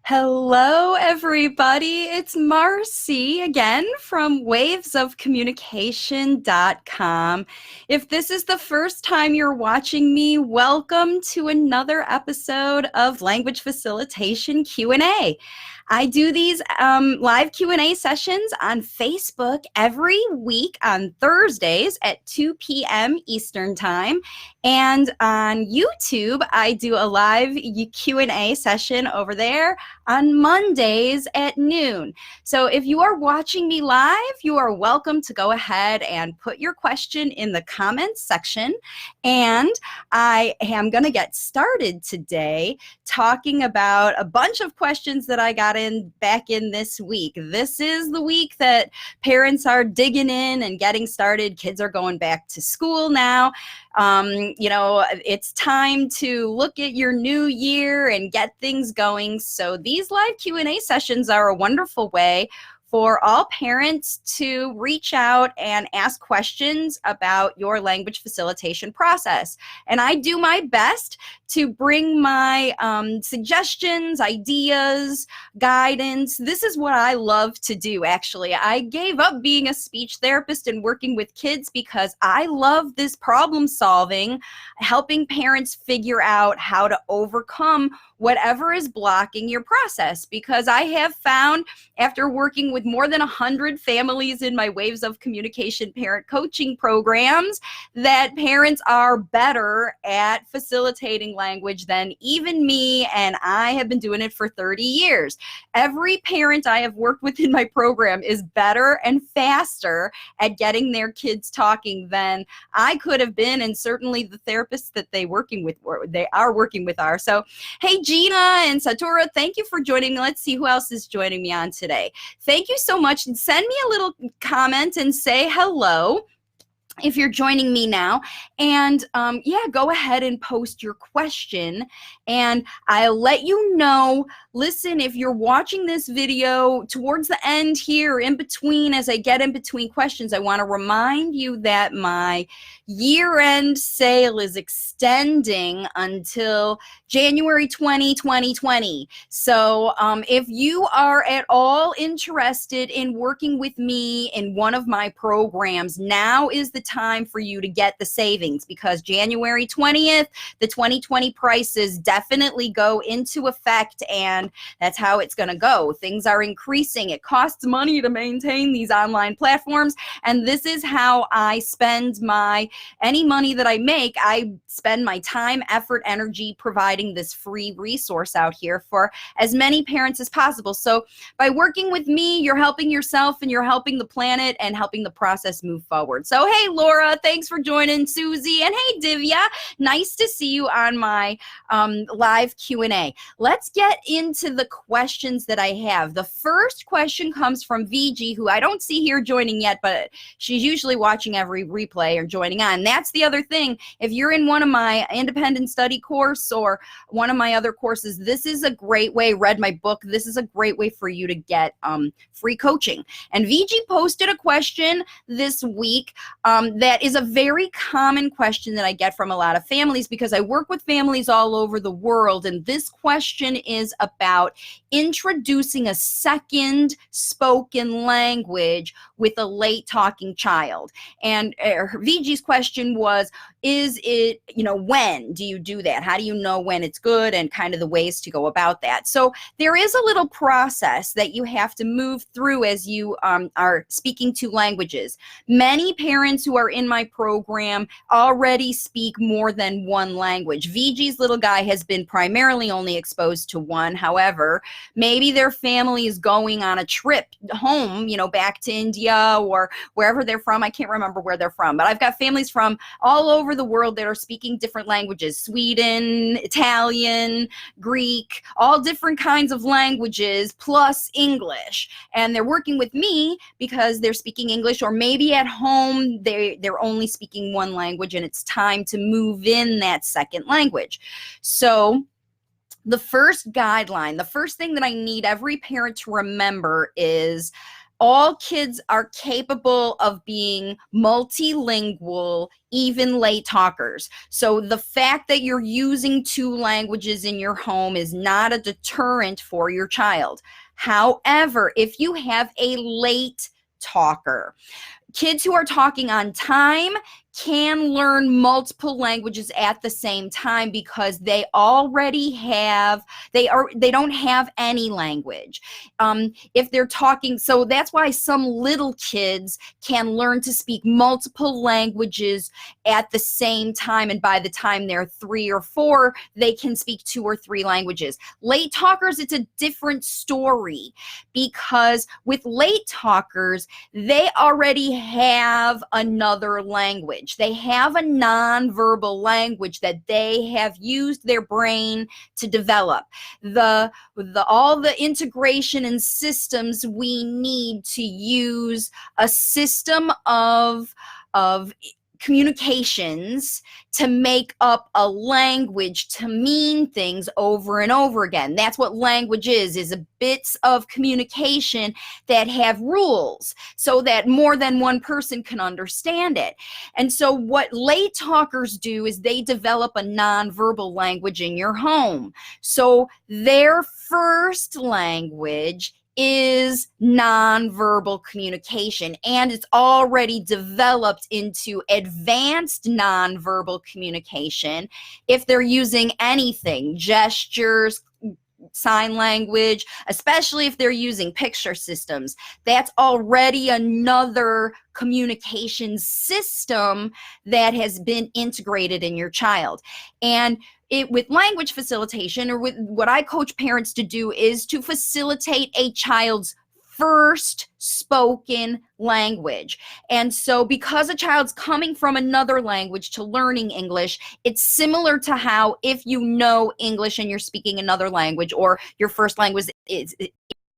Hello, everybody. It's Marcy again from wavesofcommunication.com. If this is the first time you're watching me, welcome to another episode of Language Facilitation Q&A. I do these live Q&A sessions on Facebook every week on Thursdays at 2 p.m. Eastern Time. And on YouTube, I do a live Q&A session over there on Mondays at noon. So if you are watching me live, you are welcome to go ahead and put your question in the comments section. And I am going to get started today talking about a bunch of questions that I got back in this week. This is the week that parents are digging in and getting started. Kids are going back to school now. It's time to look at your new year and get things going. So these live Q&A sessions are a wonderful way for all parents to reach out and ask questions about your language facilitation process. And I do my best to bring my suggestions, ideas, guidance. This is what I love to do, actually. I gave up being a speech therapist and working with kids because I love this problem solving, helping parents figure out how to overcome whatever is blocking your process. Because I have found, after working with more than 100 families in my Waves of Communication parent coaching programs, that parents are better at facilitating language than even me, and I have been doing it for 30 years. Every parent I have worked with in my program is better and faster at getting their kids talking than I could have been, and certainly the therapists that they are working with are. So, hey, Gina and Satura, thank you for joining me. Let's see who else is joining me on today. Thank you so much. Send me a little comment and say hello if you're joining me now. And go ahead and post your question and I'll let you know. Listen, if you're watching this video towards the end here, in between, as I get in between questions, I want to remind you that my year-end sale is extending until January 2020. So if you are at all interested in working with me in one of my programs, now is the time for you to get the savings, because January 20th, the 2020 prices definitely go into effect, and that's how it's going to go. Things are increasing. It costs money to maintain these online platforms, and this is how I spend any money that I make. I spend my time, effort, energy providing this free resource out here for as many parents as possible. So by working with me, you're helping yourself and you're helping the planet and helping the process move forward. So hey, Laura, thanks for joining. Susie, and hey, Divya, nice to see you on my live Q&A. Let's get into the questions that I have. The first question comes from VG, who I don't see here joining yet, but she's usually watching every replay or joining on. That's the other thing. If you're in one of my independent study course or one of my other courses, this is a great way, read my book, this is a great way for you to get free coaching. And VG posted a question this week that is a very common question that I get from a lot of families, because I work with families all over the world. And this question is about introducing a second spoken language with a late talking child. And VG's question was, is it, when do you do that? How do you know when it's good, and kind of the ways to go about that? So there is a little process that you have to move through as you are speaking two languages. Many parents who are in my program already speak more than one language. VG's little guy has been primarily only exposed to one. However, maybe their family is going on a trip home, back to India or wherever they're from. I can't remember where they're from, but I've got families from all over the world that are speaking different languages: Sweden, Italian, Greek, all different kinds of languages, plus English. And they're working with me because they're speaking English, or maybe at home they're only speaking one language and it's time to move in that second language. So the first guideline, the first thing that I need every parent to remember is All kids are capable of being multilingual, even late talkers. So the fact that you're using 2 languages in your home is not a deterrent for your child. However, if you have a late talker, kids who are talking on time can learn multiple languages at the same time because they already have, they don't have any language. If they're talking, so that's why some little kids can learn to speak multiple languages at the same time, and by the time they're 3 or 4, they can speak 2 or 3 languages. Late talkers, it's a different story, because with late talkers, they already have another language. They have a nonverbal language that they have used their brain to develop. All the integration and systems we need to use a system of communications to make up a language to mean things over and over again. That's what language is a bits of communication that have rules so that more than one person can understand it. And so what late talkers do is they develop a nonverbal language in your home. So their first language is nonverbal communication, and it's already developed into advanced nonverbal communication if they're using anything, gestures, sign language, especially if they're using picture systems. That's already another communication system that has been integrated in your child. And with language facilitation, or with what I coach parents to do, is to facilitate a child's first spoken language. And so because a child's coming from another language to learning English, it's similar to how if you know English and you're speaking another language, or your first language is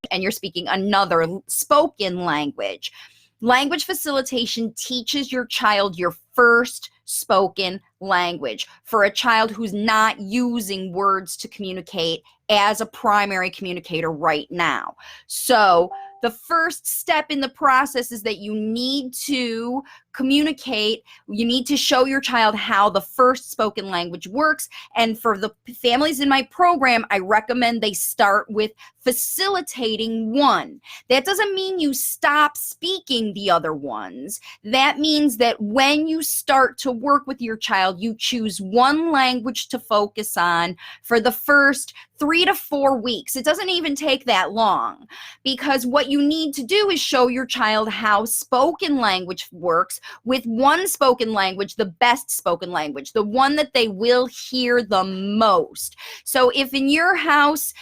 and you're speaking another spoken language. Language facilitation teaches your child your first spoken language for a child who's not using words to communicate as a primary communicator right now. So the first step in the process is that you need to communicate. You need to show your child how the first spoken language works. And for the families in my program, I recommend they start with facilitating one. That doesn't mean you stop speaking the other ones. That means that when you start to work with your child, you choose one language to focus on for the first 3 to 4 weeks. It doesn't even take that long, because what you need to do is show your child how spoken language works with one spoken language, the best spoken language, the one that they will hear the most. So if in your house,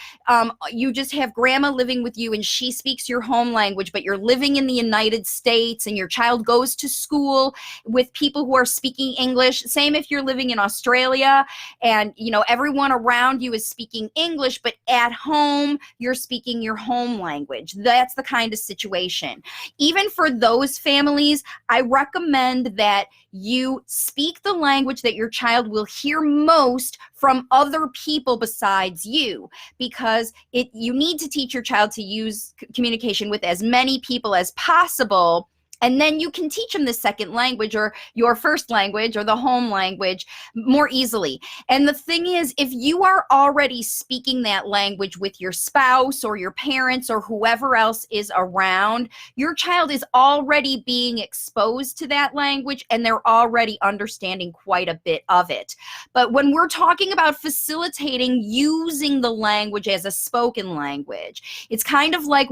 you just have grandma living with you and she speaks your home language, but you're living in the United States and your child goes to school with people who are speaking English, same if you're living in Australia and everyone around you is speaking English, but at home you're speaking your home language. That's the kind of situation. Even for those families, I recommend that you speak the language that your child will hear most from other people besides you, because you need to teach your child to use communication with as many people as possible. And then you can teach them the second language or your first language or the home language more easily. And the thing is, if you are already speaking that language with your spouse or your parents or whoever else is around, your child is already being exposed to that language and they're already understanding quite a bit of it. But when we're talking about facilitating using the language as a spoken language, it's kind of like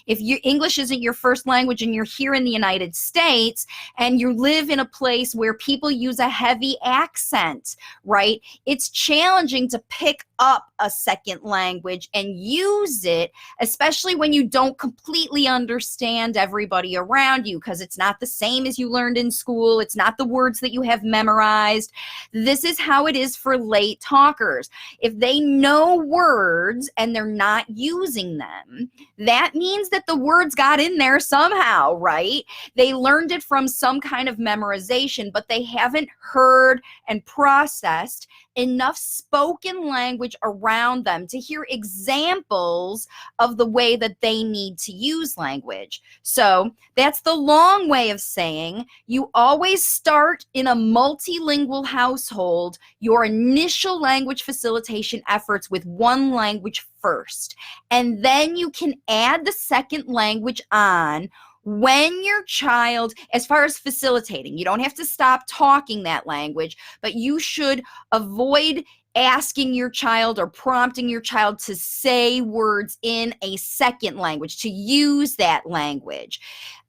if English isn't your first language and you're here in the United States and you live in a place where people use a heavy accent, right? It's challenging to pick up a second language and use it, especially when you don't completely understand everybody around you, because it's not the same as you learned in school. It's not the words that you have memorized. This is how it is for late talkers. If they know words and they're not using them, that means that the words got in there somehow, right? They learned it from some kind of memorization, but they haven't heard and processed enough spoken language around them to hear examples of the way that they need to use language. So that's the long way of saying you always start in a multilingual household your initial language facilitation efforts with one language first, and then you can add the second language on when your child, as far as facilitating, you don't have to stop talking that language, but you should avoid asking your child or prompting your child to say words in a second language, to use that language.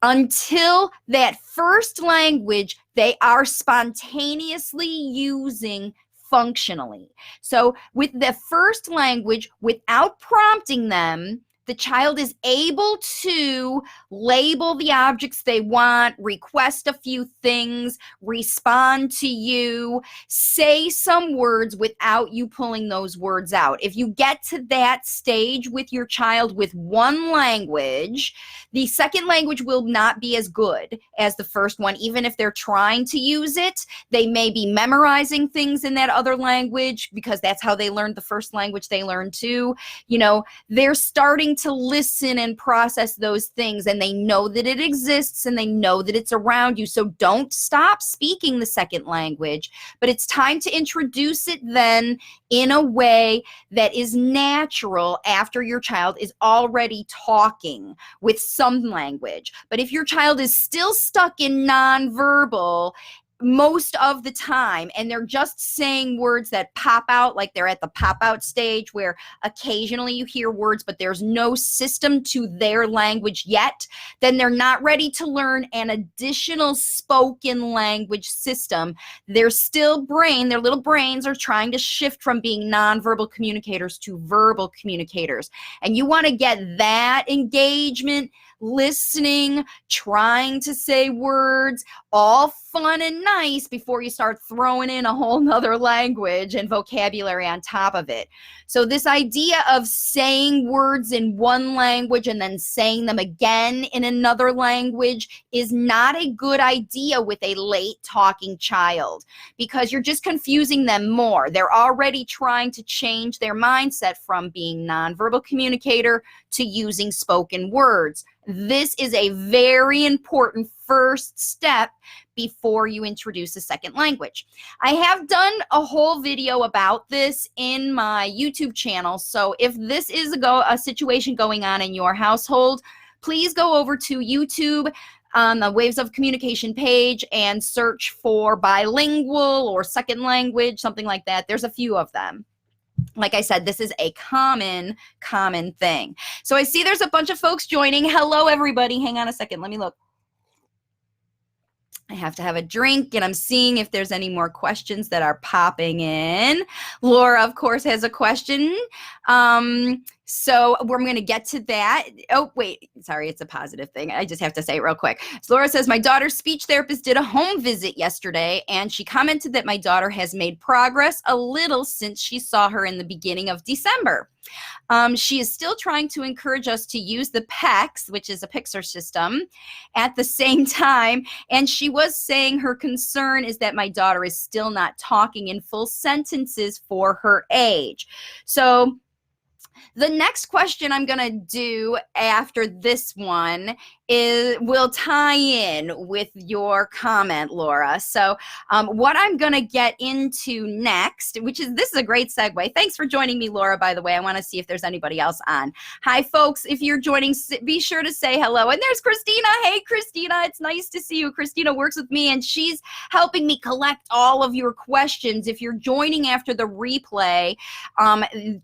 Until that first language, they are spontaneously using functionally. So with the first language, without prompting them, the child is able to label the objects they want, request a few things, respond to you, say some words without you pulling those words out. If you get to that stage with your child with one language, the second language will not be as good as the first one. Even if they're trying to use it, they may be memorizing things in that other language because that's how they learned the first language they learned too. You know, they're starting to listen and process those things, and they know that it exists and they know that it's around you. So don't stop speaking the second language, but it's time to introduce it then in a way that is natural after your child is already talking with some language. But if your child is still stuck in nonverbal most of the time, and they're just saying words that pop out, like they're at the pop out stage where occasionally you hear words, but there's no system to their language yet, then they're not ready to learn an additional spoken language system. Their little brains are trying to shift from being nonverbal communicators to verbal communicators. And you want to get that engagement, listening, trying to say words, all fun and nice before you start throwing in a whole nother language and vocabulary on top of it. So this idea of saying words in one language and then saying them again in another language is not a good idea with a late talking child, because you're just confusing them more. They're already trying to change their mindset from being nonverbal communicator to using spoken words. This is a very important first step before you introduce a second language. I have done a whole video about this in my YouTube channel. So if this is a situation going on in your household, please go over to YouTube on the Waves of Communication page and search for bilingual or second language, something like that. There's a few of them. Like I said, this is a common thing. So I see there's a bunch of folks joining. Hello, everybody. Hang on a second. Let me look. I have to have a drink, and I'm seeing if there's any more questions that are popping in. Laura, of course, has a question. So we're going to get to that. Oh, wait. Sorry, it's a positive thing. I just have to say it real quick. So Laura says, my daughter's speech therapist did a home visit yesterday, and she commented that my daughter has made progress a little since she saw her in the beginning of December. She is still trying to encourage us to use the PECS, which is a Pixar system, at the same time. And she was saying her concern is that my daughter is still not talking in full sentences for her age. So the next question I'm going to do after this one will tie in with your comment, Laura. So what I'm going to get into next, this is a great segue. Thanks for joining me, Laura, by the way. I want to see if there's anybody else on. Hi, folks. If you're joining, be sure to say hello. And there's Christina. Hey, Christina. It's nice to see you. Christina works with me, and she's helping me collect all of your questions. If you're joining after the replay,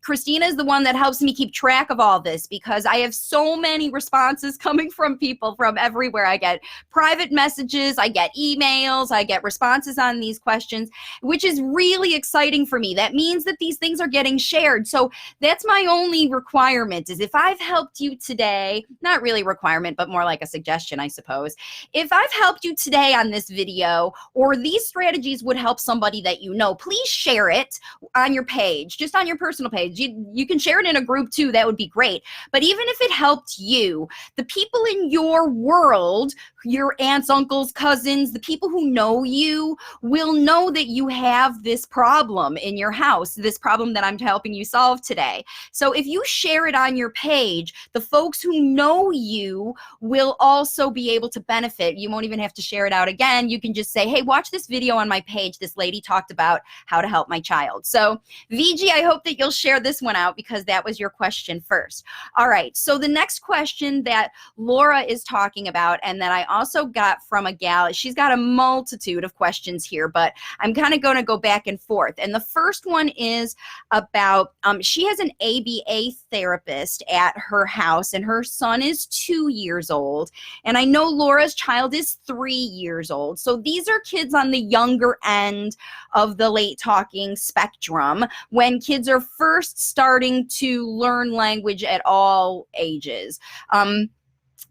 Christina is the one that helps me keep track of all this, because I have so many responses coming from people from everywhere. I get private messages, I get emails, I get responses on these questions, which is really exciting for me. That means that these things are getting shared. So that's my only requirement, is if I've helped you today, not really requirement, but more like a suggestion, I suppose. If I've helped you today on this video, or these strategies would help somebody that you know, please share it on your page, just on your personal page. You can share it in a group too, that would be great. But even if it helped you, the people in your world your aunts, uncles, cousins, the people who know you will know that you have this problem in your house, this problem that I'm helping you solve today. So if you share it on your page, the folks who know you will also be able to benefit. You won't even have to share it out again. You can just say, hey, watch this video on my page. This lady talked about how to help my child. So VG, I hope that you'll share this one out because that was your question first. All right, so the next question that Laura is talking about and that I also got from a gal, she's got a multitude of questions here, but I'm kind of going to go back and forth. And the first one is about, she has an ABA therapist at her house and her son is 2 years old. And I know Laura's child is 3 years old. So these are kids on the younger end of the late talking spectrum when kids are first starting to learn language at all ages.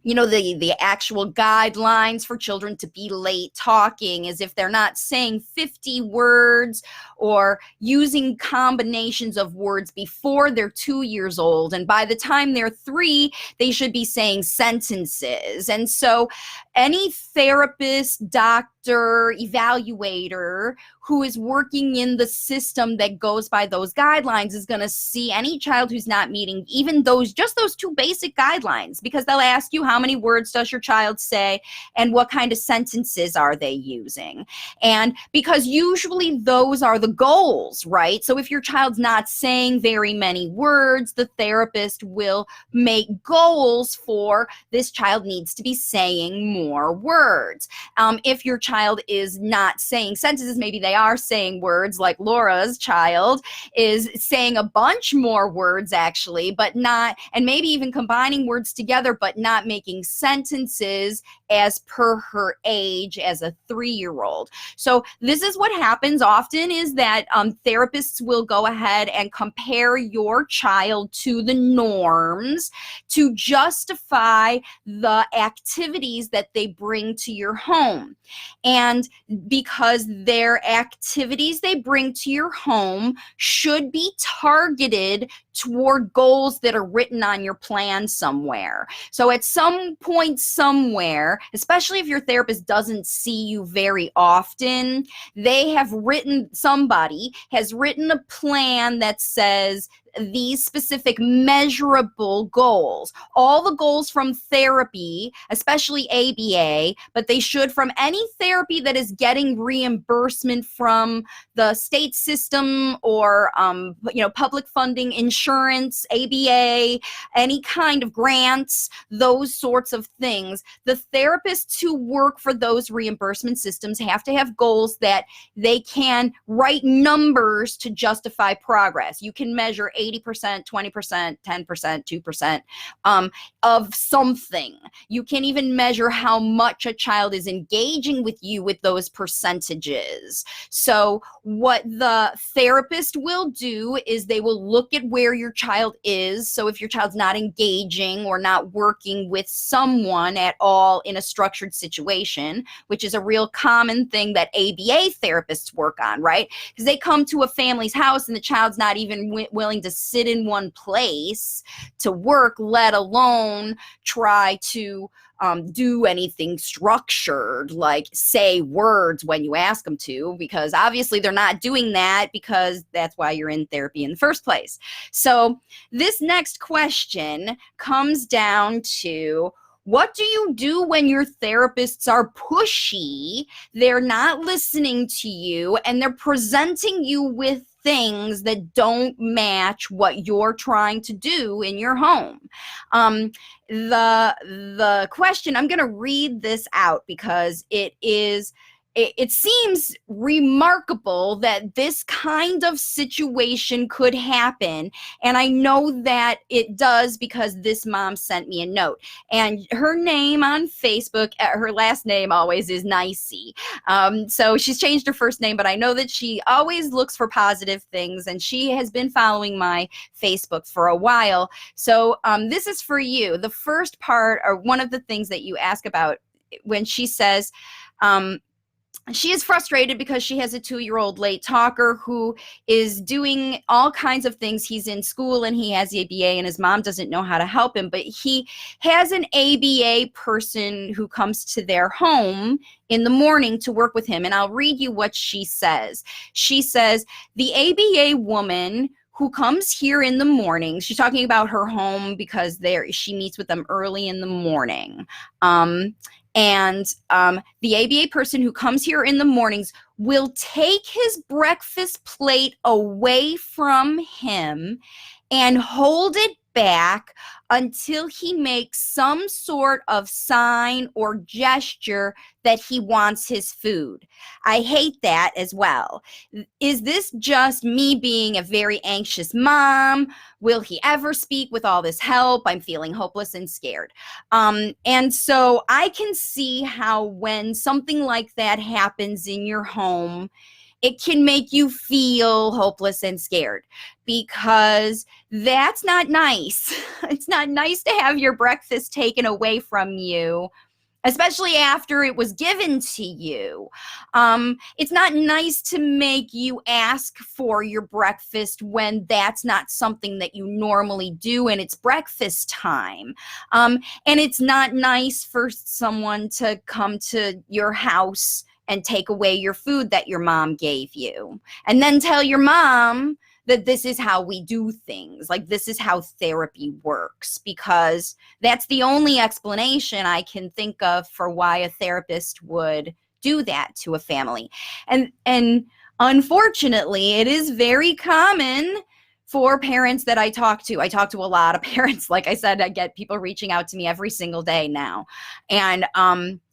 You know, the actual guidelines for children to be late talking is if they're not saying 50 words or using combinations of words before they're 2 years old. And by the time they're 3, they should be saying sentences. And so any therapist, doctor, evaluator who is working in the system that goes by those guidelines is going to see any child who's not meeting even just those 2 basic guidelines, because they'll ask you how many words does your child say and what kind of sentences are they using. And because usually those are the goals, right? So if your child's not saying very many words, the therapist will make goals for this child needs to be saying more words. If your child is not saying sentences, maybe they are saying words, like Laura's child is saying a bunch more words actually, but not, and maybe even combining words together, but not making sentences as per her age as a 3-year-old. So this is what happens often is that therapists will go ahead and compare your child to the norms to justify the activities that they bring to your home. And because their activities they bring to your home should be targeted toward goals that are written on your plan somewhere. So at some point somewhere, especially if your therapist doesn't see you very often, somebody has written a plan that says these specific measurable goals. All the goals from therapy, especially ABA, but they should from any therapy that is getting reimbursement from the state system or public funding, insurance, ABA, any kind of grants, those sorts of things. The therapists who work for those reimbursement systems have to have goals that they can write numbers to justify progress. You can measure 80%, 20%, 10%, 2% of something. You can even measure how much a child is engaging with you with those percentages. So what the therapist will do is they will look at where your child is. So if your child's not engaging or not working with someone at all in a structured situation, which is a real common thing that ABA therapists work on, right? Because they come to a family's house and the child's not even willing to sit in one place to work, let alone try to do anything structured, like say words when you ask them to, because obviously they're not doing that because that's why you're in therapy in the first place. So this next question comes down to, what do you do when your therapists are pushy, they're not listening to you, and they're presenting you with things that don't match what you're trying to do in your home? The question, I'm going to read this out because it seems remarkable that this kind of situation could happen. And I know that it does because this mom sent me a note. And her name on Facebook, her last name always is Nicey. So she's changed her first name, but I know that she always looks for positive things. And she has been following my Facebook for a while. So this is for you. The first part, or one of the things that you ask about when she says, she is frustrated because she has a 2-year-old late talker who is doing all kinds of things. He's in school and he has ABA and his mom doesn't know how to help him, but he has an ABA person who comes to their home in the morning to work with him. And I'll read you what she says. She says, the ABA woman who comes here in the morning, she's talking about her home because she meets with them early in the morning. The ABA person who comes here in the mornings will take his breakfast plate away from him and hold it back until he makes some sort of sign or gesture that he wants his food. I hate that as well. Is this just me being a very anxious mom? Will he ever speak with all this help? I'm feeling hopeless and scared. And so I can see how when something like that happens in your home, it can make you feel hopeless and scared because that's not nice. It's not nice to have your breakfast taken away from you, especially after it was given to you. It's not nice to make you ask for your breakfast when that's not something that you normally do and it's breakfast time. And it's not nice for someone to come to your house and take away your food that your mom gave you and then tell your mom that this is how we do things, like this is how therapy works, because that's the only explanation I can think of for why a therapist would do that to a family. And unfortunately, it is very common for parents that I talk to. I talk to a lot of parents. Like I said, I get people reaching out to me every single day now. And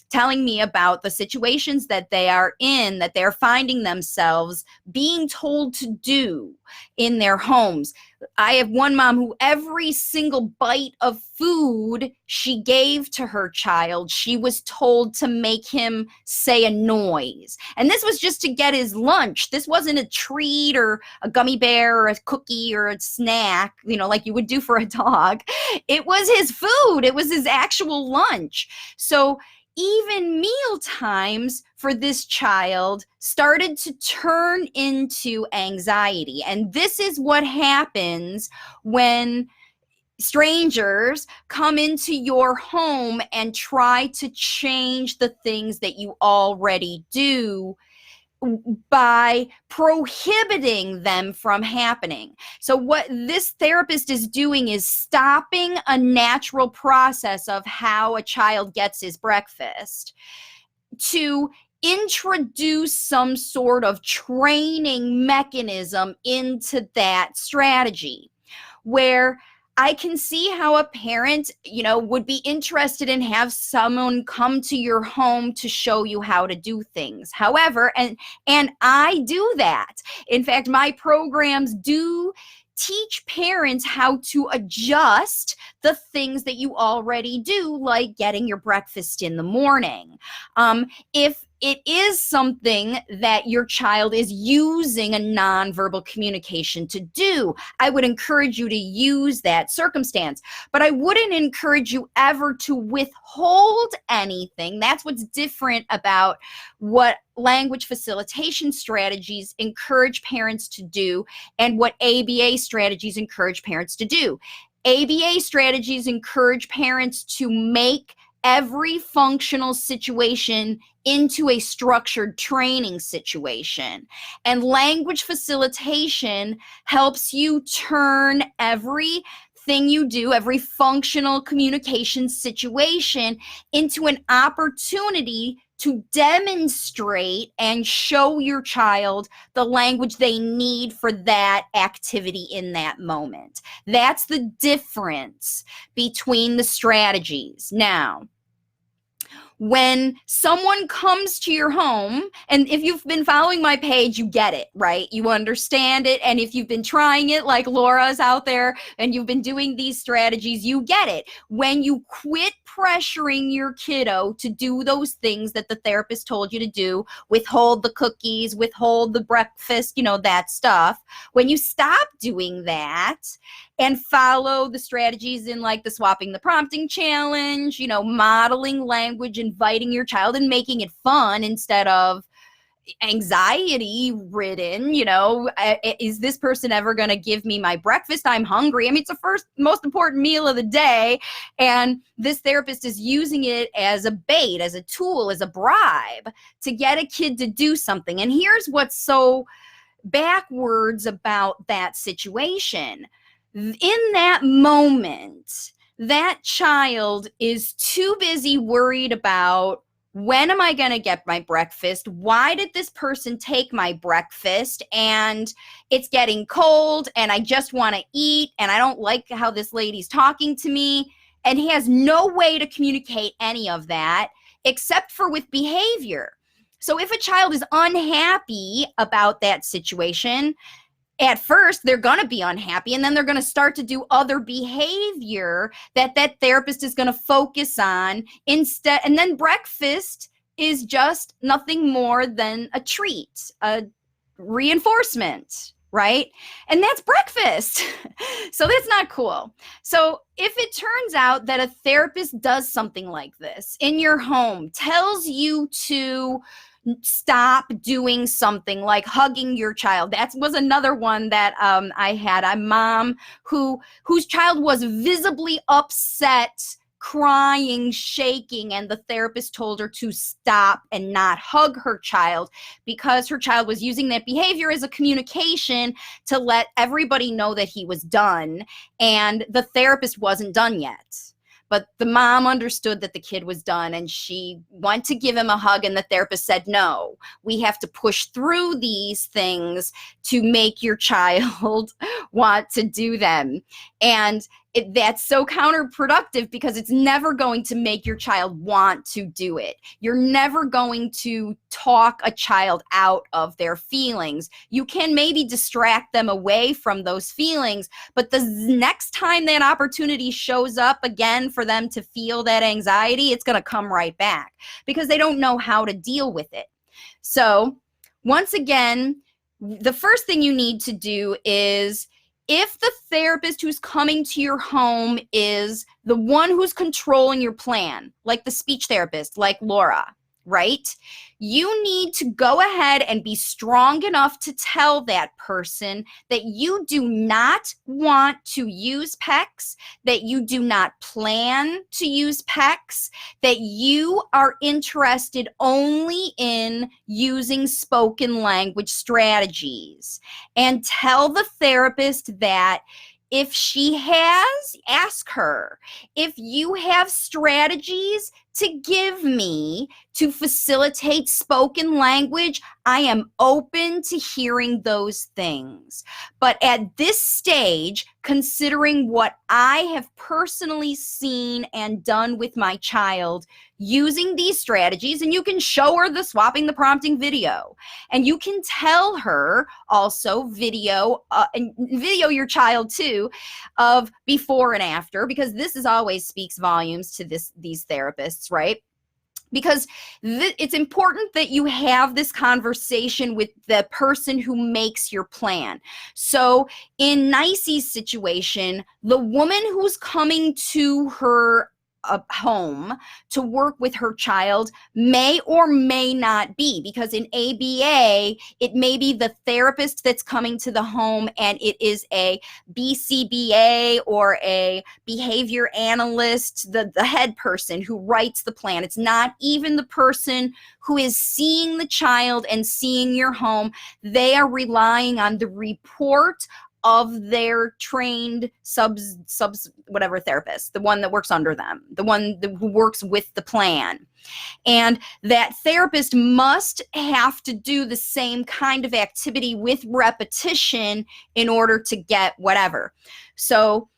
telling me about the situations that they are in, that they're finding themselves being told to do in their homes. I have one mom who every single bite of food she gave to her child, she was told to make him say a noise. And this was just to get his lunch. This wasn't a treat or a gummy bear or a cookie or a snack, like you would do for a dog. It was his food. It was his actual lunch. So even meal times for this child started to turn into anxiety. And this is what happens when strangers come into your home and try to change the things that you already do by prohibiting them from happening. So what this therapist is doing is stopping a natural process of how a child gets his breakfast to introduce some sort of training mechanism into that strategy, where I can see how a parent, would be interested in have someone come to your home to show you how to do things. However, and I do that. In fact, my programs do teach parents how to adjust the things that you already do, like getting your breakfast in the morning. If it is something that your child is using a nonverbal communication to do, I would encourage you to use that circumstance. But I wouldn't encourage you ever to withhold anything. That's what's different about what language facilitation strategies encourage parents to do and what ABA strategies encourage parents to do. ABA strategies encourage parents to make every functional situation into a structured training situation. And language facilitation helps you turn everything you do, every functional communication situation, into an opportunity to demonstrate and show your child the language they need for that activity in that moment. That's the difference between the strategies. Now, when someone comes to your home, and if you've been following my page, you get it, right? You understand it. And if you've been trying it like Laura's out there and you've been doing these strategies, you get it. When you quit pressuring your kiddo to do those things that the therapist told you to do, withhold the cookies, withhold the breakfast, that stuff. When you stop doing that and follow the strategies in like the swapping the prompting challenge, modeling language, inviting your child and making it fun instead of anxiety ridden, is this person ever going to give me my breakfast? I'm hungry. I mean, it's the first most important meal of the day. And this therapist is using it as a bait, as a tool, as a bribe to get a kid to do something. And here's what's so backwards about that situation. In that moment, that child is too busy worried about, when am I going to get my breakfast? Why did this person take my breakfast? And it's getting cold and I just want to eat and I don't like how this lady's talking to me. And he has no way to communicate any of that except for with behavior. So if a child is unhappy about that situation, at first they're going to be unhappy, and then they're going to start to do other behavior that therapist is going to focus on instead. And then breakfast is just nothing more than a treat, a reinforcement, right? And that's breakfast. So that's not cool. So if it turns out that a therapist does something like this in your home, tells you to stop doing something like hugging your child. That was another one that I had a mom whose child was visibly upset, crying, shaking, and the therapist told her to stop and not hug her child because her child was using that behavior as a communication to let everybody know that he was done, and the therapist wasn't done yet. But the mom understood that the kid was done, and she went to give him a hug, and the therapist said, no, we have to push through these things to make your child want to do them. And that's so counterproductive because it's never going to make your child want to do it. You're never going to talk a child out of their feelings. You can maybe distract them away from those feelings, but the next time that opportunity shows up again for them to feel that anxiety, it's going to come right back because they don't know how to deal with it. So once again, the first thing you need to do is, if the therapist who's coming to your home is the one who's controlling your plan, like the speech therapist, like Laura, right? You need to go ahead and be strong enough to tell that person that you do not want to use PECs, that you do not plan to use PECs, that you are interested only in using spoken language strategies. And tell the therapist that if she has, ask her, if you have strategies to give me to facilitate spoken language, I am open to hearing those things. But at this stage, considering what I have personally seen and done with my child using these strategies, and you can show her the swapping the prompting video, and you can tell her also video your child too of before and after, because this is always speaks volumes to these therapists, right? Because it's important that you have this conversation with the person who makes your plan. So in Nicey's situation, the woman who's coming to her home to work with her child may or may not be, because in ABA, it may be the therapist that's coming to the home and it is a BCBA or a behavior analyst, the head person who writes the plan. It's not even the person who is seeing the child and seeing your home. They are relying on the report of their trained whatever therapist, the one that works under them, the one who works with the plan. And that therapist must have to do the same kind of activity with repetition in order to get whatever. So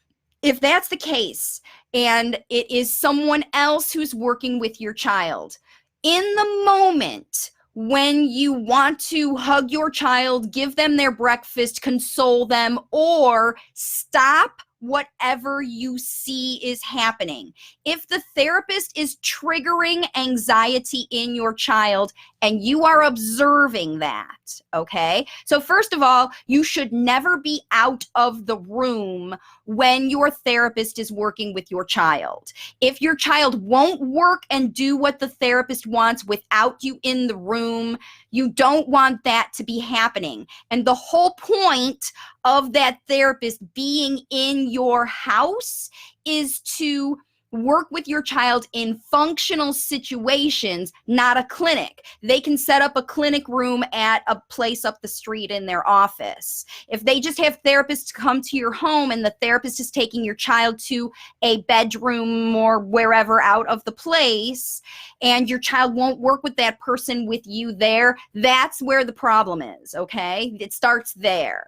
if that's the case, and it is someone else who's working with your child, in the moment when you want to hug your child, give them their breakfast, console them, or stop whatever you see is happening. If the therapist is triggering anxiety in your child and you are observing that, okay? So first of all, you should never be out of the room when your therapist is working with your child. If your child won't work and do what the therapist wants without you in the room, You don't want that to be happening. And the whole point of that therapist being in your house is to work with your child in functional situations, not a clinic. They can set up a clinic room at a place up the street in their office. If they just have therapists come to your home and the therapist is taking your child to a bedroom or wherever out of the place, and your child won't work with that person with you there, that's where the problem is, okay? It starts there.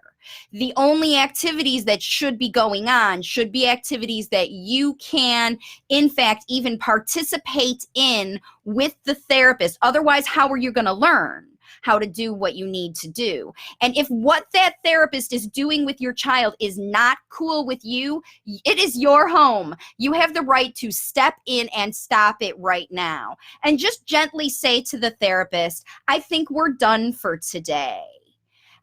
The only activities that should be going on should be activities that you can, in fact, even participate in with the therapist. Otherwise, how are you going to learn how to do what you need to do? And if what that therapist is doing with your child is not cool with you, it is your home. You have the right to step in and stop it right now. And just gently say to the therapist, I think we're done for today.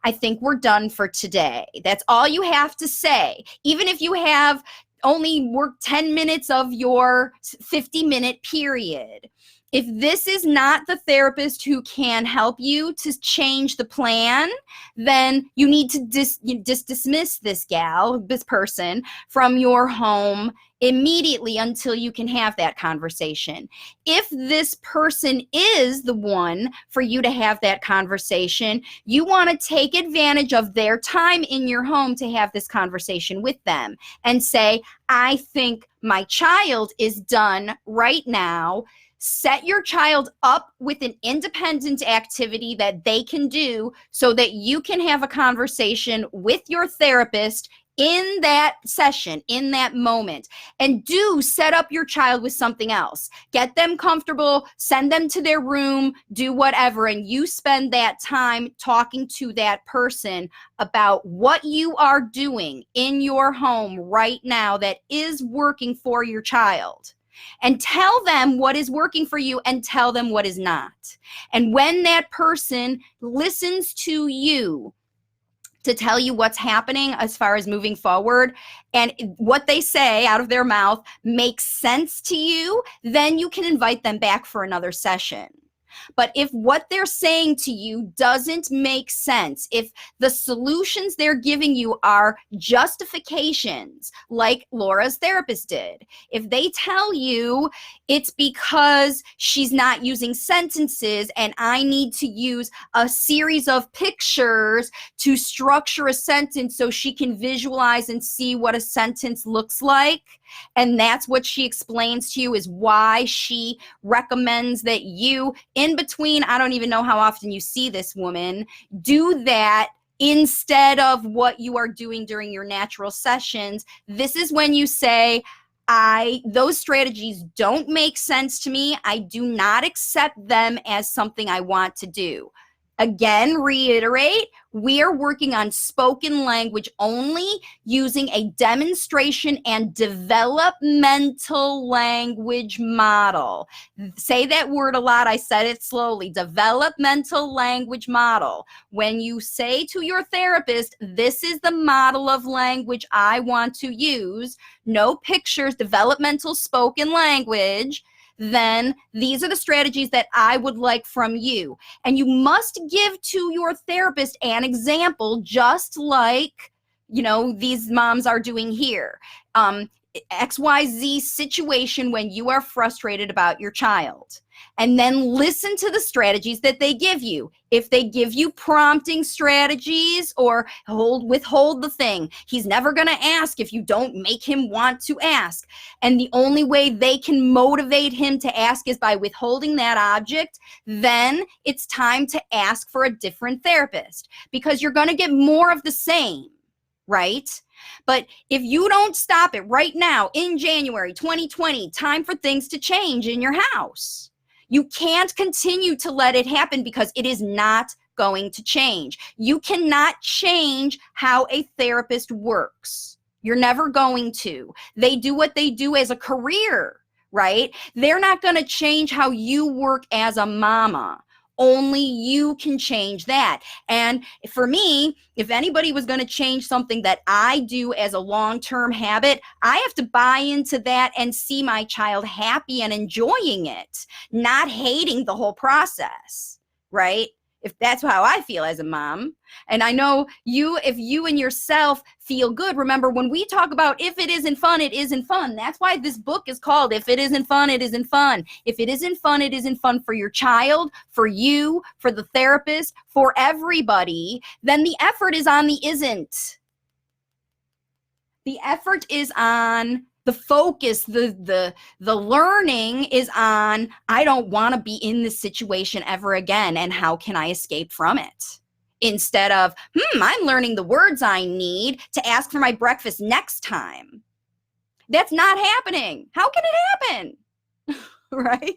I think we're done for today. That's all you have to say. Even if you have only worked 10 minutes of your 50-minute period. If this is not the therapist who can help you to change the plan, then you need to dismiss this person from your home immediately until you can have that conversation. If this person is the one for you to have that conversation, you want to take advantage of their time in your home to have this conversation with them and say, I think my child is done right now. Set your child up with an independent activity that they can do so that you can have a conversation with your therapist in that session, in that moment. And do set up your child with something else. Get them comfortable, send them to their room, do whatever, and you spend that time talking to that person about what you are doing in your home right now that is working for your child. And tell them what is working for you and tell them what is not. And when that person listens to you to tell you what's happening as far as moving forward, and what they say out of their mouth makes sense to you, then you can invite them back for another session. But if what they're saying to you doesn't make sense, if the solutions they're giving you are justifications, like Laura's therapist did, if they tell you it's because she's not using sentences and I need to use a series of pictures to structure a sentence so she can visualize and see what a sentence looks like, and that's what she explains to you is why she recommends that you, in between, I don't even know how often you see this woman, do that instead of what you are doing during your natural sessions. This is when you say, those strategies don't make sense to me. I do not accept them as something I want to do. Again, reiterate, we are working on spoken language only using a demonstration and developmental language model. Say that word a lot. I said it slowly. Developmental language model. When you say to your therapist, this is the model of language I want to use, no pictures, developmental spoken language, then these are the strategies that I would like from you. And you must give to your therapist an example, just like, these moms are doing here. XYZ situation when you are frustrated about your child. And then listen to the strategies that they give you. If they give you prompting strategies or withhold the thing, he's never going to ask if you don't make him want to ask. And the only way they can motivate him to ask is by withholding that object, then it's time to ask for a different therapist because you're going to get more of the same, right? But if you don't stop it right now in January 2020, time for things to change in your house. You can't continue to let it happen because it is not going to change. You cannot change how a therapist works. You're never going to. They do what they do as a career, right? They're not going to change how you work as a mama. Only you can change that. And for me, if anybody was going to change something that I do as a long-term habit, I have to buy into that and see my child happy and enjoying it, not hating the whole process, right? if that's how I feel as a mom. And I know if you and yourself feel good, remember when we talk about if it isn't fun, it isn't fun. That's why this book is called If It Isn't Fun, It Isn't Fun. If it isn't fun, it isn't fun for your child, for you, for the therapist, for everybody, then the effort is on the isn't. The effort is on the focus, the learning is on, I don't want to be in this situation ever again, and how can I escape from it? Instead of, I'm learning the words I need to ask for my breakfast next time. That's not happening. How can it happen? Right?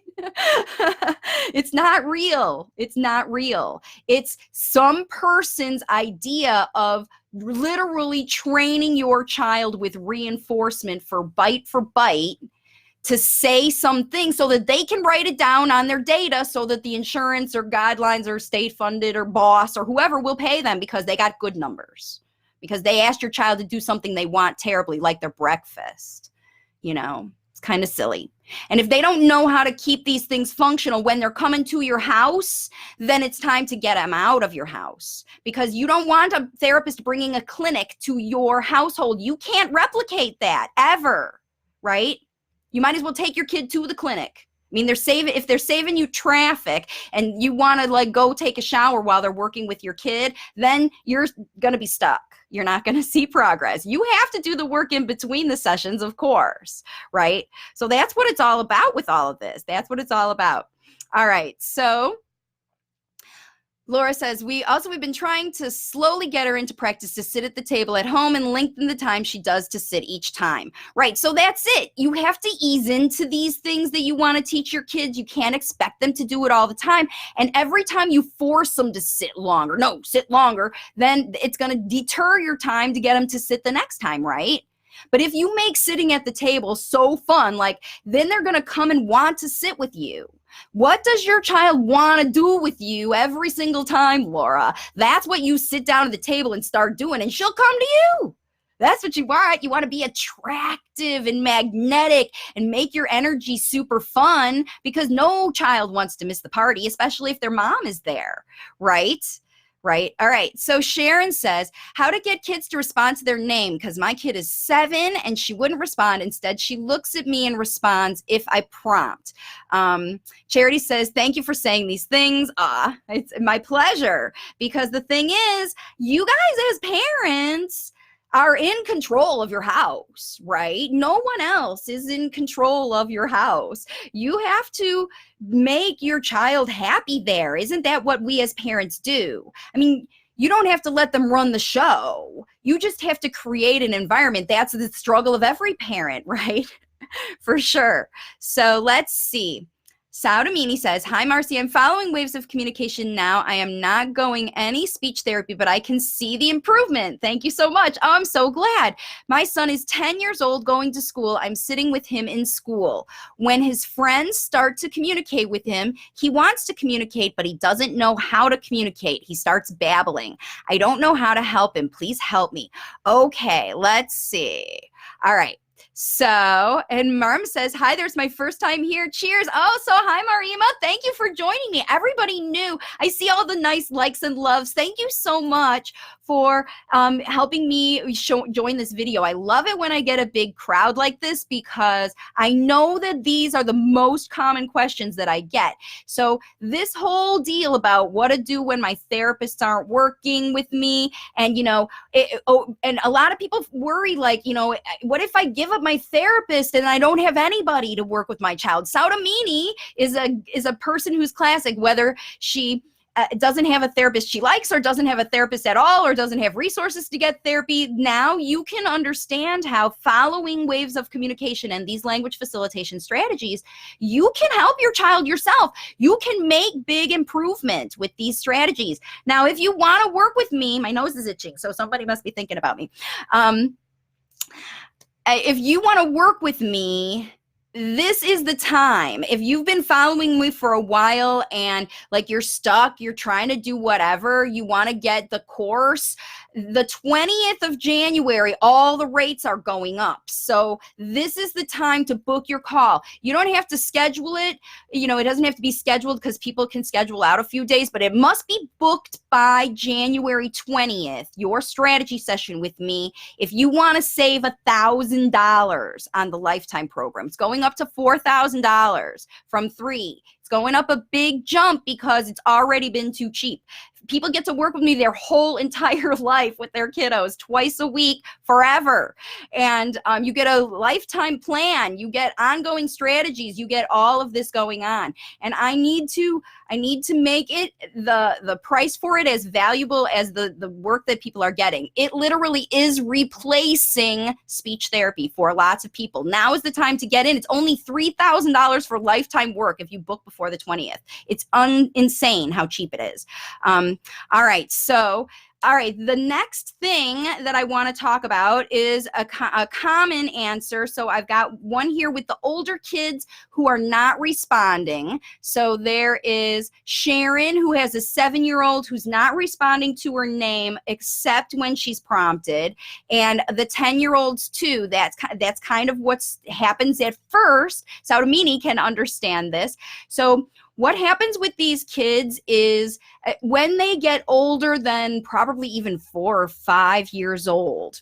It's not real. It's not real. It's some person's idea of literally training your child with reinforcement for bite to say something so that they can write it down on their data so that the insurance or guidelines or state funded or boss or whoever will pay them because they got good numbers, because they asked your child to do something they want terribly, like their breakfast. It's kind of silly. And if they don't know how to keep these things functional when they're coming to your house, then it's time to get them out of your house, because you don't want a therapist bringing a clinic to your household. You can't replicate that ever, right? You might as well take your kid to the clinic. I mean, if they're saving you traffic and you want to go take a shower while they're working with your kid, then you're going to be stuck. You're not going to see progress. You have to do the work in between the sessions, of course, right? So that's what it's all about with all of this. That's what it's all about. All right. So Laura says, we've been trying to slowly get her into practice to sit at the table at home and lengthen the time she does to sit each time. Right. So that's it. You have to ease into these things that you want to teach your kids. You can't expect them to do it all the time. And every time you force them to sit longer, then it's going to deter your time to get them to sit the next time. Right. But if you make sitting at the table so fun, then they're going to come and want to sit with you. What does your child want to do with you every single time, Laura? That's what you sit down at the table and start doing, and she'll come to you. That's what you want. You want to be attractive and magnetic and make your energy super fun, because no child wants to miss the party, especially if their mom is there, right? Right. All right. So Sharon says, how to get kids to respond to their name, because my kid is 7 and she wouldn't respond. Instead, she looks at me and responds if I prompt. Charity says, thank you for saying these things. It's my pleasure, because the thing is, you guys as parents are in control of your house, right? No one else is in control of your house. You have to make your child happy there. Isn't that what we as parents do? I mean, you don't have to let them run the show. You just have to create an environment. That's the struggle of every parent, right? For sure. So let's see. Saudamini says, hi, Marcy. I'm following waves of communication now. I am not going any speech therapy, but I can see the improvement. Thank you so much. Oh, I'm so glad. My son is 10 years old, going to school. I'm sitting with him in school. When his friends start to communicate with him, he wants to communicate, but he doesn't know how to communicate. He starts babbling. I don't know how to help him. Please help me. Okay, let's see. All right. So, and Marm says, hi, there's my first time here. Cheers. Oh, so hi, Marima. Thank you for joining me. Everybody new. I see all the nice likes and loves. Thank you so much for helping me join this video. I love it when I get a big crowd like this, because I know that these are the most common questions that I get. So this whole deal about what to do when my therapists aren't working with me, and, and a lot of people worry, what if I give up my therapist and I don't have anybody to work with my child? Saudamini is a person who's classic, whether she doesn't have a therapist she likes, or doesn't have a therapist at all, or doesn't have resources to get therapy. Now you can understand how following waves of communication and these language facilitation strategies, you can help your child yourself. You can make big improvement with these strategies. Now, if you want to work with me, my nose is itching, so somebody must be thinking about me. If you want to work with me, this is the time. If you've been following me for a while and like you're stuck, you're trying to do whatever, you want to get the course, the 20th of January, all the rates are going up. So this is the time to book your call. You don't have to schedule it. You know, it doesn't have to be scheduled because people can schedule out a few days, but it must be booked by January 20th, your strategy session with me. If you want to save $1,000 on the lifetime program, it's going up to $4,000 from $3,000. It's going up a big jump because it's already been too cheap. People get to work with me their whole entire life with their kiddos, twice a week, forever. And you get a lifetime plan, you get ongoing strategies, you get all of this going on. And I need to make it the price for it as valuable as the work that people are getting. It literally is replacing speech therapy for lots of people. Now is the time to get in. It's only $3,000 for lifetime work if you book before the 20th. It's insane how cheap it is. All right, so the next thing that I want to talk about is a common answer. So I've got one here with the older kids who are not responding. So there is Sharon, who has a 7-year-old who's not responding to her name except when she's prompted, and the 10-year-olds too. That's kind of what happens at first. Saudomini can understand this. So what happens with these kids is when they get older than probably even 4 or 5 years old,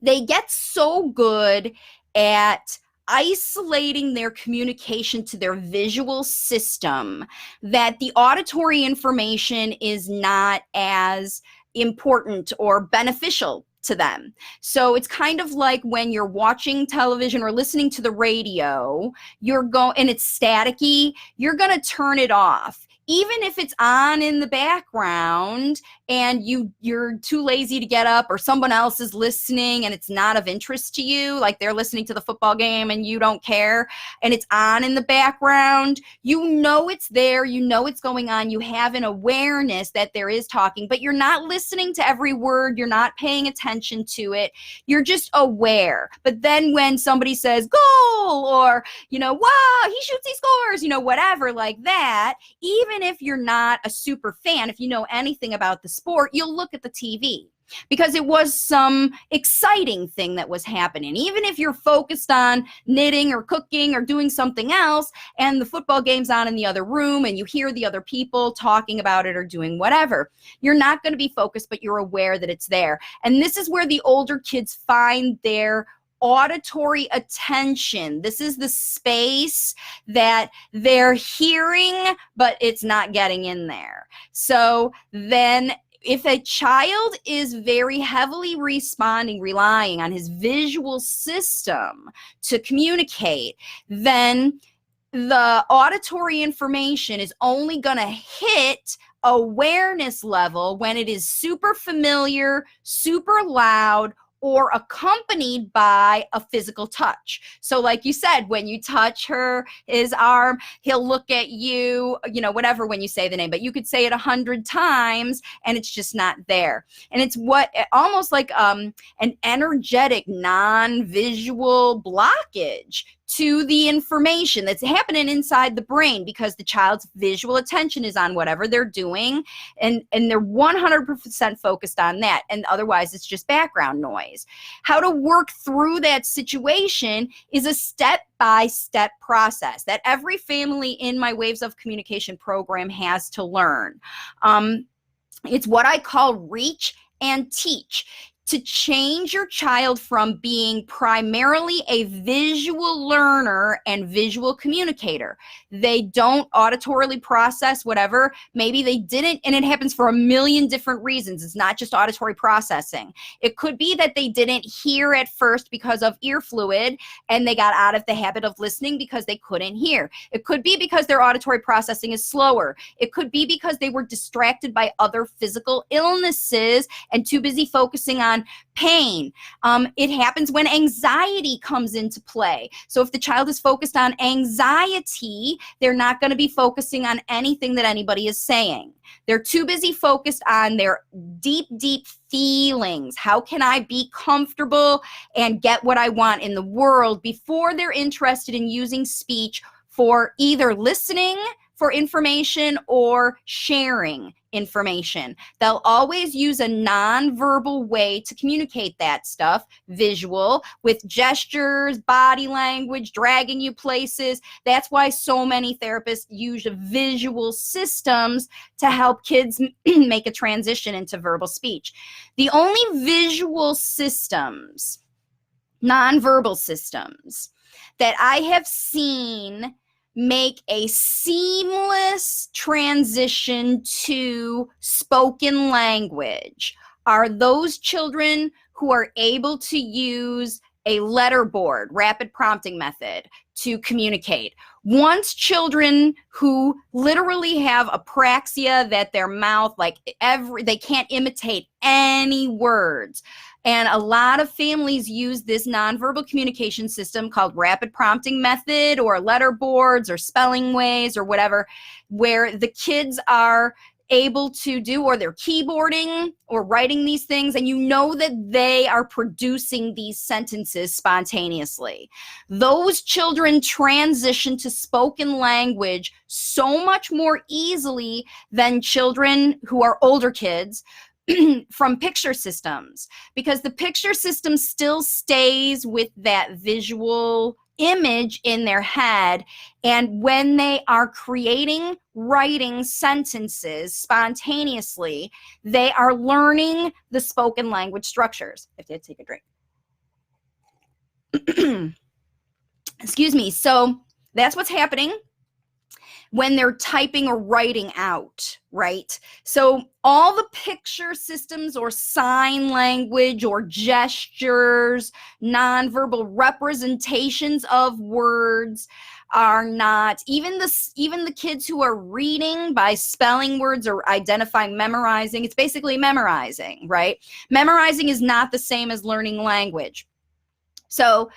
they get so good at isolating their communication to their visual system that the auditory information is not as important or beneficial to them. So it's kind of like when you're watching television or listening to the radio, and it's staticky, you're going to turn it off. Even if it's on in the background and you're too lazy to get up, or someone else is listening and it's not of interest to you, like they're listening to the football game and you don't care, and it's on in the background, you know it's there, you know it's going on, you have an awareness that there is talking, but you're not listening to every word, you're not paying attention to it, you're just aware. But then when somebody says goal, or wow, he shoots, he scores, whatever like that, even if you're not a super fan, if you know anything about the sport, you'll look at the TV because it was some exciting thing that was happening. Even if you're focused on knitting or cooking or doing something else and the football game's on in the other room and you hear the other people talking about it or doing whatever, you're not going to be focused, but you're aware that it's there. And this is where the older kids find their auditory attention. This is the space that they're hearing, but it's not getting in there. So then if a child is very heavily relying on his visual system to communicate, then the auditory information is only going to hit awareness level when it is super familiar, super loud, or accompanied by a physical touch. So like you said, when you touch his arm, he'll look at you, whatever, when you say the name, but you could say it 100 times and it's just not there. And it's almost like an energetic, non-visual blockage to the information that's happening inside the brain because the child's visual attention is on whatever they're doing and they're 100% focused on that, and otherwise it's just background noise. How to work through that situation is a step-by-step process that every family in my Waves of Communication program has to learn. It's what I call reach and teach. To change your child from being primarily a visual learner and visual communicator. They don't auditorily process whatever. Maybe they didn't, and it happens for a million different reasons. It's not just auditory processing. It could be that they didn't hear at first because of ear fluid, and they got out of the habit of listening because they couldn't hear. It could be because their auditory processing is slower. It could be because they were distracted by other physical illnesses and too busy focusing on on pain. It happens when anxiety comes into play. So if the child is focused on anxiety, they're not going to be focusing on anything that anybody is saying. They're too busy focused on their deep, deep feelings. How can I be comfortable and get what I want in the world before they're interested in using speech for either listening for information or sharing information. They'll always use a nonverbal way to communicate that stuff, visual, with gestures, body language, dragging you places. That's why so many therapists use visual systems to help kids make a transition into verbal speech. The only visual systems, nonverbal systems, that I have seen make a seamless transition to spoken language are those children who are able to use a letter board, rapid prompting method, to communicate. Once children who literally have apraxia, that their mouth, they can't imitate any words. And a lot of families use this nonverbal communication system called rapid prompting method or letter boards or spelling ways or whatever, where the kids are able to do, or they're keyboarding or writing these things, and you know that they are producing these sentences spontaneously. Those children transition to spoken language so much more easily than children who are older kids from picture systems, because the picture system still stays with that visual image in their head. And when they are writing sentences spontaneously, they are learning the spoken language structures. I have to take a drink. Excuse me. So that's what's happening when they're typing or writing out, right? So all the picture systems or sign language or gestures, nonverbal representations of words are not, even the kids who are reading by spelling words or identifying, memorizing, it's basically memorizing, right? Memorizing is not the same as learning language. So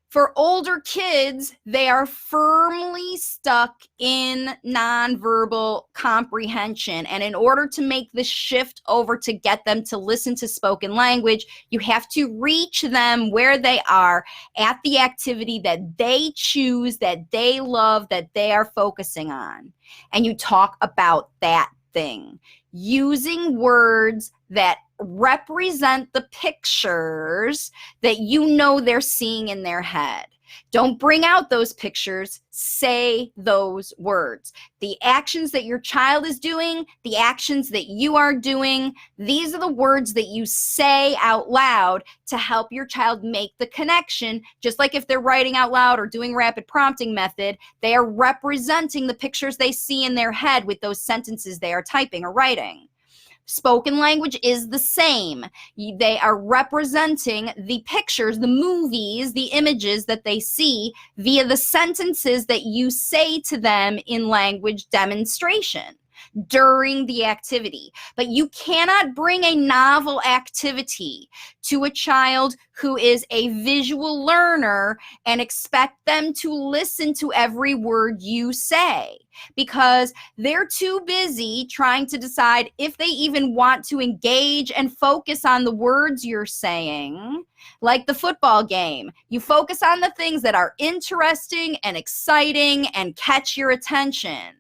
for older kids, they are firmly stuck in nonverbal comprehension. And in order to make the shift over to get them to listen to spoken language, you have to reach them where they are at the activity that they choose, that they love, that they are focusing on. And you talk about that thing using words that represent the pictures that you know they're seeing in their head. Don't bring out those pictures, say those words. The actions that your child is doing, the actions that you are doing, these are the words that you say out loud to help your child make the connection. Just like if they're writing out loud or doing rapid prompting method, they are representing the pictures they see in their head with those sentences they are typing or writing. Spoken language is the same. They are representing the pictures, the movies, the images that they see via the sentences that you say to them in language demonstration during the activity. But you cannot bring a novel activity to a child who is a visual learner and expect them to listen to every word you say, because they're too busy trying to decide if they even want to engage and focus on the words you're saying. Like the football game, you focus on the things that are interesting and exciting and catch your attention.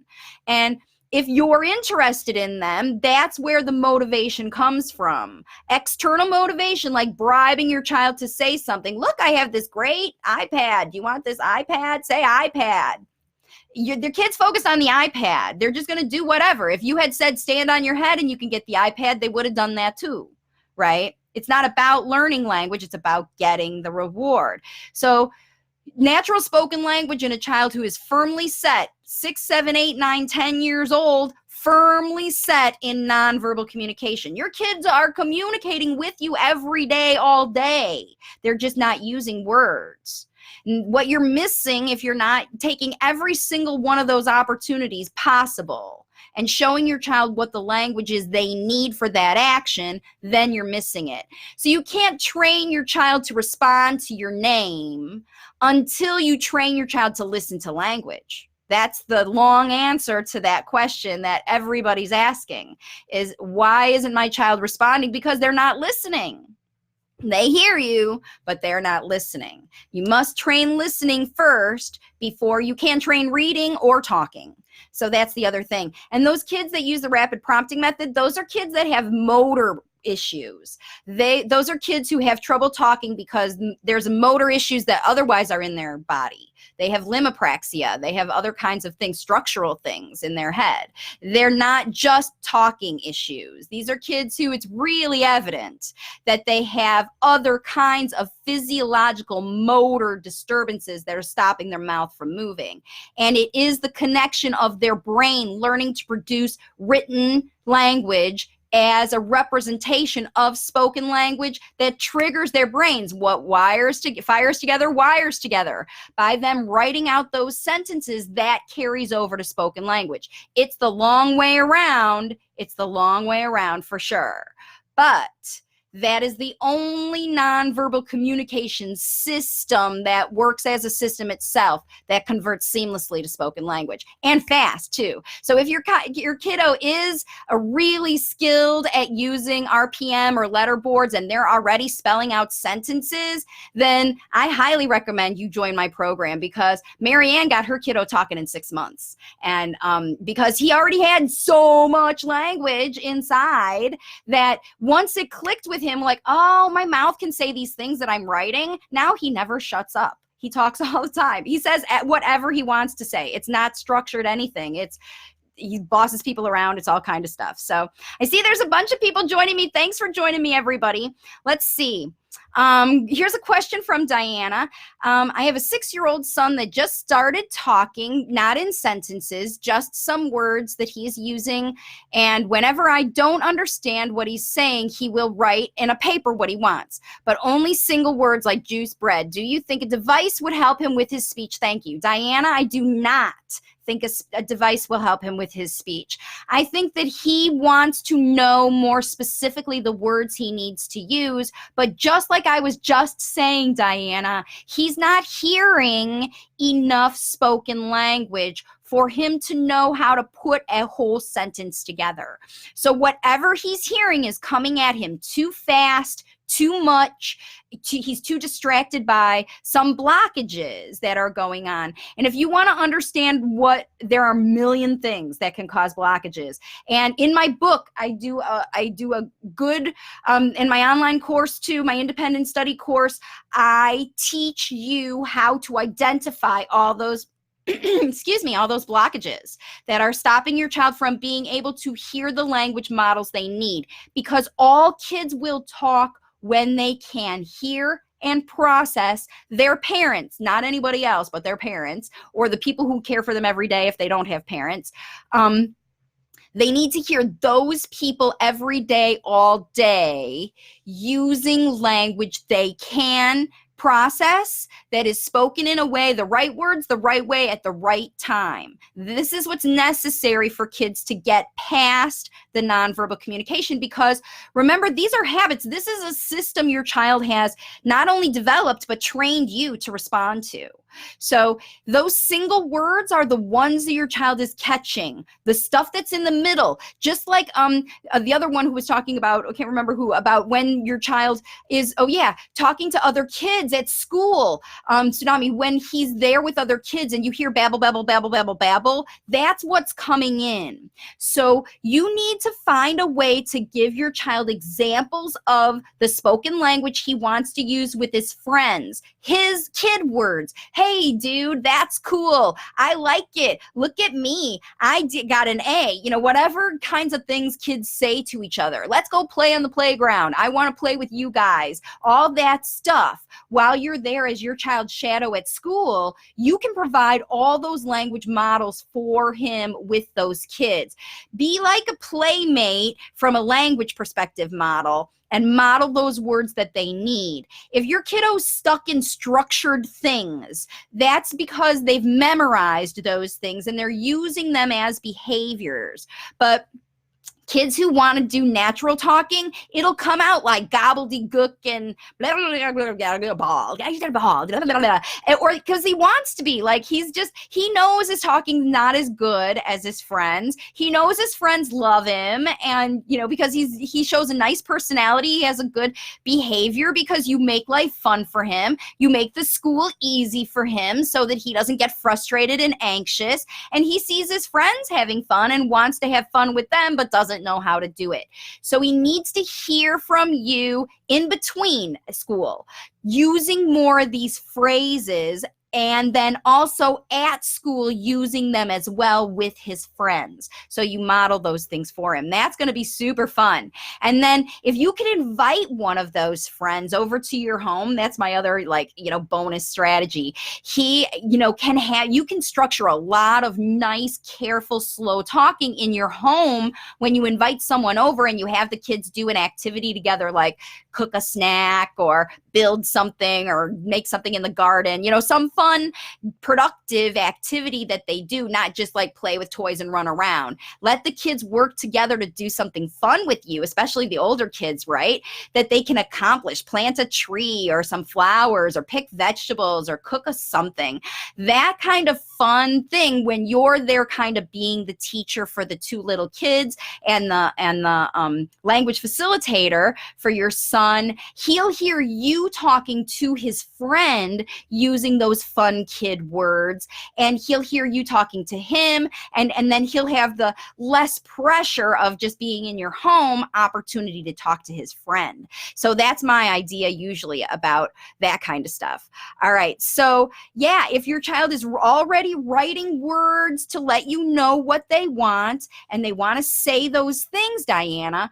And if you're interested in them, that's where the motivation comes from. External motivation, like bribing your child to say something. Look, I have this great iPad. Do you want this iPad? Say iPad. The kids focus on the iPad. They're just going to do whatever. If you had said stand on your head and you can get the iPad, they would have done that too, right? It's not about learning language. It's about getting the reward. So natural spoken language in a child who is firmly set, 6, 7, 8, 9, 10 years old, firmly set in nonverbal communication. Your kids are communicating with you every day, all day. They're just not using words. What you're missing if you're not taking every single one of those opportunities possible and showing your child what the language is they need for that action, then you're missing it. So you can't train your child to respond to your name until you train your child to listen to language. That's the long answer to that question that everybody's asking, is why isn't my child responding? Because they're not listening. They hear you, but they're not listening. You must train listening first before you can train reading or talking. So that's the other thing. And those kids that use the rapid prompting method, those are kids that have motor issues. Those are kids who have trouble talking because there's motor issues that otherwise are in their body. They have limb apraxia. They have other kinds of things, structural things in their head. They're not just talking issues. These are kids who it's really evident that they have other kinds of physiological motor disturbances that are stopping their mouth from moving. And it is the connection of their brain learning to produce written language as a representation of spoken language that triggers their brains. What fires together, wires together. By them writing out those sentences, that carries over to spoken language. It's the long way around. It's the long way around for sure. But that is the only nonverbal communication system that works as a system itself that converts seamlessly to spoken language, and fast too. So if your kiddo is really skilled at using RPM or letter boards and they're already spelling out sentences, then I highly recommend you join my program, because Marianne got her kiddo talking in 6 months. And because he already had so much language inside that once it clicked with him, like, oh, my mouth can say these things that I'm writing. Now he never shuts up. He talks all the time. He says whatever he wants to say. It's not structured anything. He bosses people around. It's all kind of stuff. So I see there's a bunch of people joining me. Thanks for joining me, everybody. Let's see. Here's a question from Diana. I have a 6-year-old son that just started talking, not in sentences, just some words that he is using. And whenever I don't understand what he's saying, he will write in a paper what he wants, but only single words like juice, bread. Do you think a device would help him with his speech? Thank you. Diana, I do not think a device will help him with his speech. I think that he wants to know more specifically the words he needs to use, but just like I was just saying, Diana, he's not hearing enough spoken language for him to know how to put a whole sentence together. So whatever he's hearing is coming at him too fast, too much. He's too distracted by some blockages that are going on. And if you want to understand there are a million things that can cause blockages. And in my book, I do a good, in my online course too, my independent study course, I teach you how to identify all those all those blockages that are stopping your child from being able to hear the language models they need. Because all kids will talk when they can hear and process their parents, not anybody else, but their parents, or the people who care for them every day if they don't have parents. They need to hear those people every day, all day, using language they can process, that is spoken in a way, the right words, the right way, at the right time. This is what's necessary for kids to get past the nonverbal communication, because remember, these are habits. This is a system your child has not only developed, but trained you to respond to. So those single words are the ones that your child is catching. The stuff that's in the middle, just like the other one who was talking about, I can't remember who, about when your child is, talking to other kids at school. Tsunami, when he's there with other kids and you hear babble, babble, babble, babble, babble, that's what's coming in. So you need to find a way to give your child examples of the spoken language he wants to use with his friends, his kid words. Hey, dude, that's cool. I like it. Look at me. I got an A. Whatever kinds of things kids say to each other. Let's go play on the playground. I want to play with you guys. All that stuff. While you're there as your child's shadow at school, you can provide all those language models for him with those kids. Be like a playmate from a language perspective model. and model those words that they need. If your kiddo's stuck in structured things, that's because they've memorized those things and they're using them as behaviors. But kids who want to do natural talking, it'll come out like gobbledygook and blah, blah, blah, blah, blah, ball, blah, blah, blah, or because he wants to be like, he knows his talking not as good as his friends. He knows his friends love him, and because he shows a nice personality, he has a good behavior because you make life fun for him. You make the school easy for him so that he doesn't get frustrated and anxious, and he sees his friends having fun and wants to have fun with them but doesn't know how to do it. So he needs to hear from you in between school, using more of these phrases, and then also at school using them as well with his friends. So you model those things for him. That's going to be super fun. And then if you can invite one of those friends over to your home, that's my other bonus strategy. You can structure a lot of nice, careful, slow talking in your home when you invite someone over and you have the kids do an activity together, like cook a snack or build something or make something in the garden, some fun, productive activity that they do, not just like play with toys and run around. Let the kids work together to do something fun with you, especially the older kids, right? That they can accomplish, plant a tree or some flowers or pick vegetables or cook something. That kind of fun thing when you're there kind of being the teacher for the two little kids and the language facilitator for your son, he'll hear you talking to his friend using those fun kid words, and he'll hear you talking to him, and then he'll have the less pressure of just being in your home opportunity to talk to his friend. So that's my idea usually about that kind of stuff. All right, so yeah, if your child is already writing words to let you know what they want, and they want to say those things, Diana,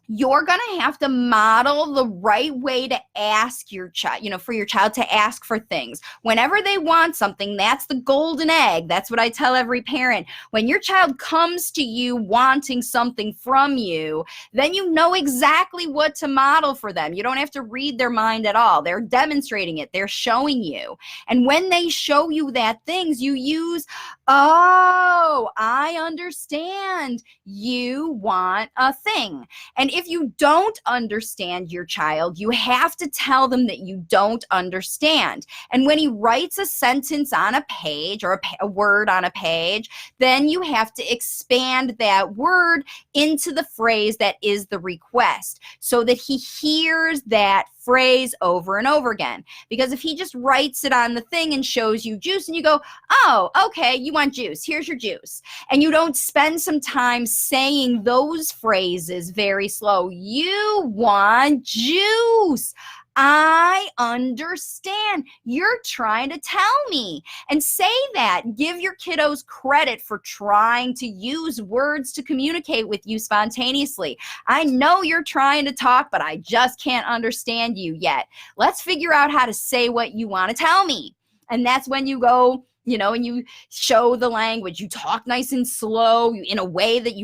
you're going to have to model the right way to ask your child, for your child to ask for things. Whenever they want something, that's the golden egg. That's what I tell every parent. When your child comes to you wanting something from you, then you know exactly what to model for them. You don't have to read their mind at all. They're demonstrating it. They're showing you. And when they show you that things, you use, oh, I understand. You want a thing. And if you don't understand your child, you have to tell them that you don't understand. And when he writes a sentence on a page or a word on a page, then you have to expand that word into the phrase that is the request so that he hears that phrase over and over again. Because if he just writes it on the thing and shows you juice and you go, oh, okay, you want juice, here's your juice, and you don't spend some time saying those phrases very slow, you want juice, I understand. You're trying to tell me. And say that. Give your kiddos credit for trying to use words to communicate with you spontaneously. I know you're trying to talk, but I just can't understand you yet. Let's figure out how to say what you want to tell me. And that's when you go, and you show the language. You talk nice and slow in a way that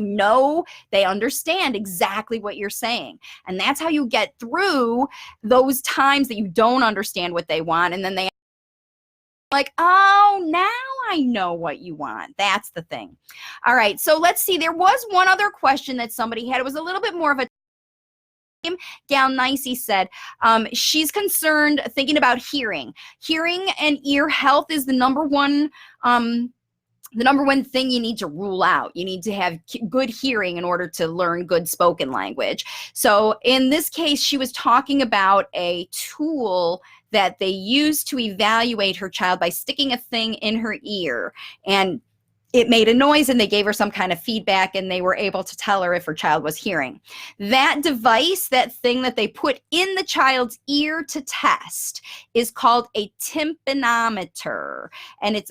they understand exactly what you're saying. And that's how you get through those times that you don't understand what they want. And then they like, oh, now I know what you want. That's the thing. All right. So let's see. There was one other question that somebody had. It was a little bit more of a Gal Nicey said she's concerned thinking about hearing. Hearing and ear health is the number one thing you need to rule out. You need to have good hearing in order to learn good spoken language. So in this case, she was talking about a tool that they use to evaluate her child by sticking a thing in her ear, and it made a noise, and they gave her some kind of feedback, and they were able to tell her if her child was hearing. That device, that thing that they put in the child's ear to test, is called a tympanometer. And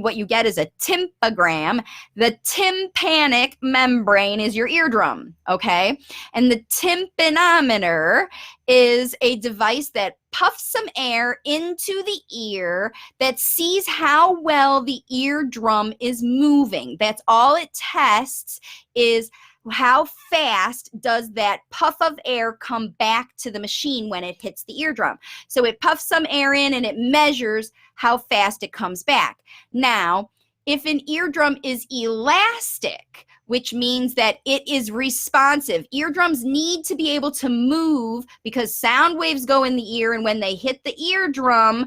what you get is a tympagram. The tympanic membrane is your eardrum, okay? And the tympanometer is a device that puffs some air into the ear that sees how well the eardrum is moving. That's all it tests, is how fast does that puff of air come back to the machine when it hits the eardrum? So it puffs some air in and it measures how fast it comes back. Now, if an eardrum is elastic, which means that it is responsive. Eardrums need to be able to move because sound waves go in the ear, and when they hit the eardrum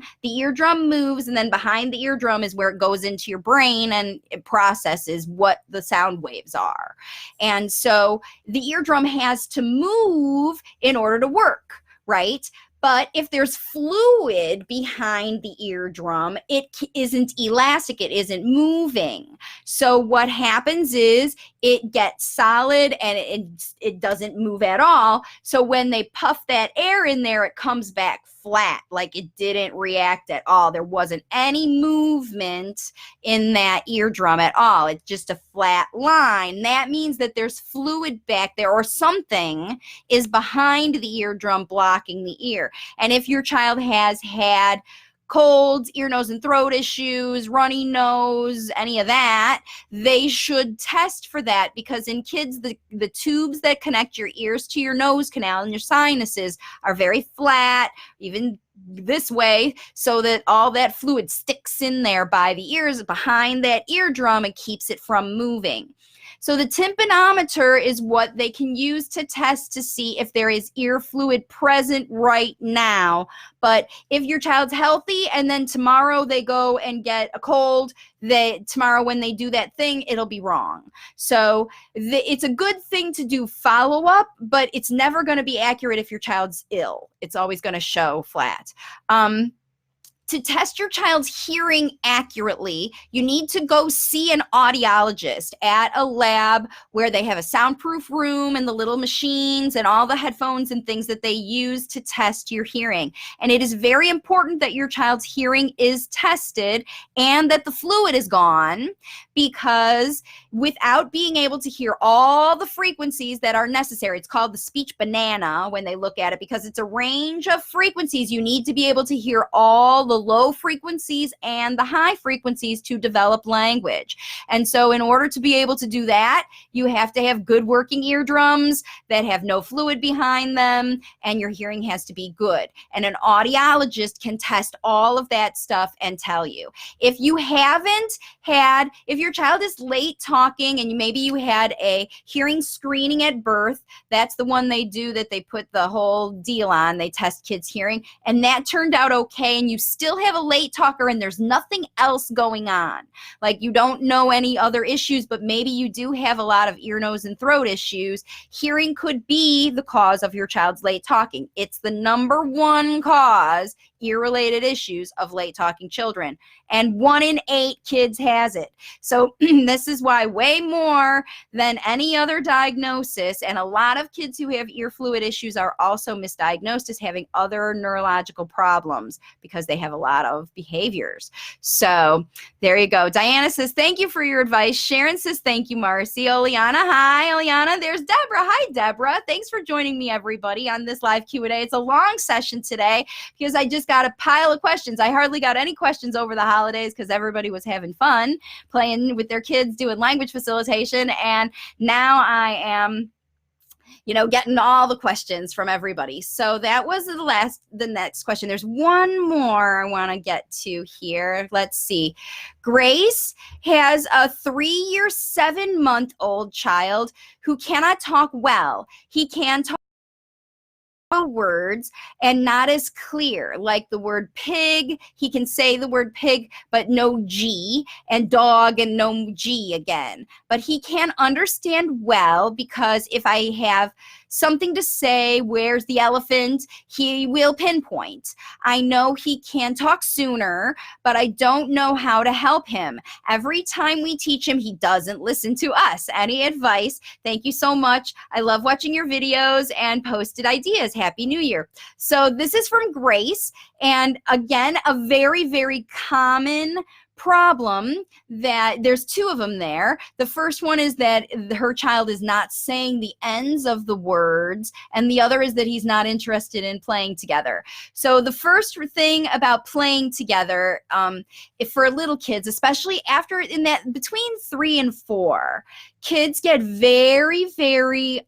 moves, and then behind the eardrum is where it goes into your brain and it processes what the sound waves are. And so the eardrum has to move in order to work, right? But if there's fluid behind the eardrum, it isn't elastic, it isn't moving. So what happens is it gets solid and it doesn't move at all. So when they puff that air in there, it comes back flat, like it didn't react at all. There wasn't any movement in that eardrum at all. It's just a flat line. That means that there's fluid back there, or something is behind the eardrum blocking the ear. And if your child has had colds, ear, nose, and throat issues, runny nose, any of that, they should test for that, because in kids, the tubes that connect your ears to your nose canal and your sinuses are very flat, even this way, so that all that fluid sticks in there by the ears behind that eardrum and keeps it from moving. So the tympanometer is what they can use to test to see if there is ear fluid present right now. But if your child's healthy and then tomorrow they go and get a cold, tomorrow when they do that thing, it'll be wrong. So it's a good thing to do follow-up, but it's never going to be accurate if your child's ill. It's always going to show flat. To test your child's hearing accurately, you need to go see an audiologist at a lab where they have a soundproof room and the little machines and all the headphones and things that they use to test your hearing. And it is very important that your child's hearing is tested and that the fluid is gone, because without being able to hear all the frequencies that are necessary, it's called the speech banana when they look at it, because it's a range of frequencies. You need to be able to hear all the low frequencies and the high frequencies to develop language. And so in order to be able to do that, you have to have good working eardrums that have no fluid behind them, and your hearing has to be good. And an audiologist can test all of that stuff and tell you. If you haven't had, if your child is late talking and maybe you had a hearing screening at birth, that's the one they do, that they put the whole deal on. They test kids' hearing, and that turned out okay, and you still have a late talker and there's nothing else going on. Like you don't know any other issues, but maybe you do have a lot of ear, nose, and throat issues. Hearing could be the cause of your child's late talking. It's the #1 cause, ear-related issues, of late talking children. And 1 in 8 kids has it. So this is why way more than any other diagnosis, and a lot of kids who have ear fluid issues are also misdiagnosed as having other neurological problems, because they have a lot of behaviors. So there you go. Diana says, thank you for your advice. Sharon says, thank you, Marcy. Oleana, hi. Oleana, there's Deborah. Hi, Deborah. Thanks for joining me, everybody, on this live Q&A. It's a long session today because I just got a pile of questions. I hardly got any questions over the holidays because everybody was having fun playing with their kids, doing language facilitation, and now I am getting all the questions from everybody. So that was the next question. There's one more I want to get to here. Let's see. Grace has a 3-year, 7-month-old child who cannot talk well. He can talk words and not as clear, like the word pig. He can say the word pig but no G, and dog and no G again. But he can understand well, because if I have something to say, where's the elephant, he will pinpoint. I know he can talk sooner, but I don't know how to help him. Every time we teach him, he doesn't listen to us. Any advice? Thank you so much. I love watching your videos and posted ideas. Happy New Year. So this is from Grace. And again, a very, very common problem that there's two of them there. The first one is that her child is not saying the ends of the words, and the other is that he's not interested in playing together. So the first thing about playing together, if for little kids, especially after in that between 3 and 4, kids get very, very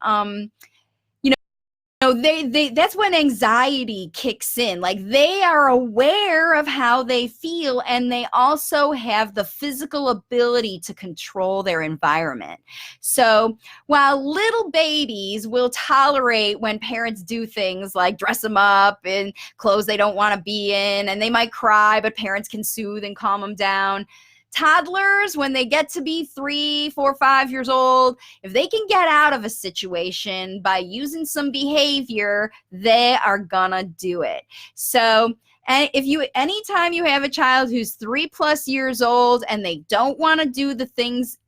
they that's when anxiety kicks in. Like, they are aware of how they feel, and they also have the physical ability to control their environment. So while little babies will tolerate when parents do things like dress them up in clothes they don't want to be in, and they might cry, but parents can soothe and calm them down, toddlers, when they get to be 3, 4, 5 years old, if they can get out of a situation by using some behavior, they are gonna do it. So, and anytime you have a child who's 3+ years old and they don't want to do the things,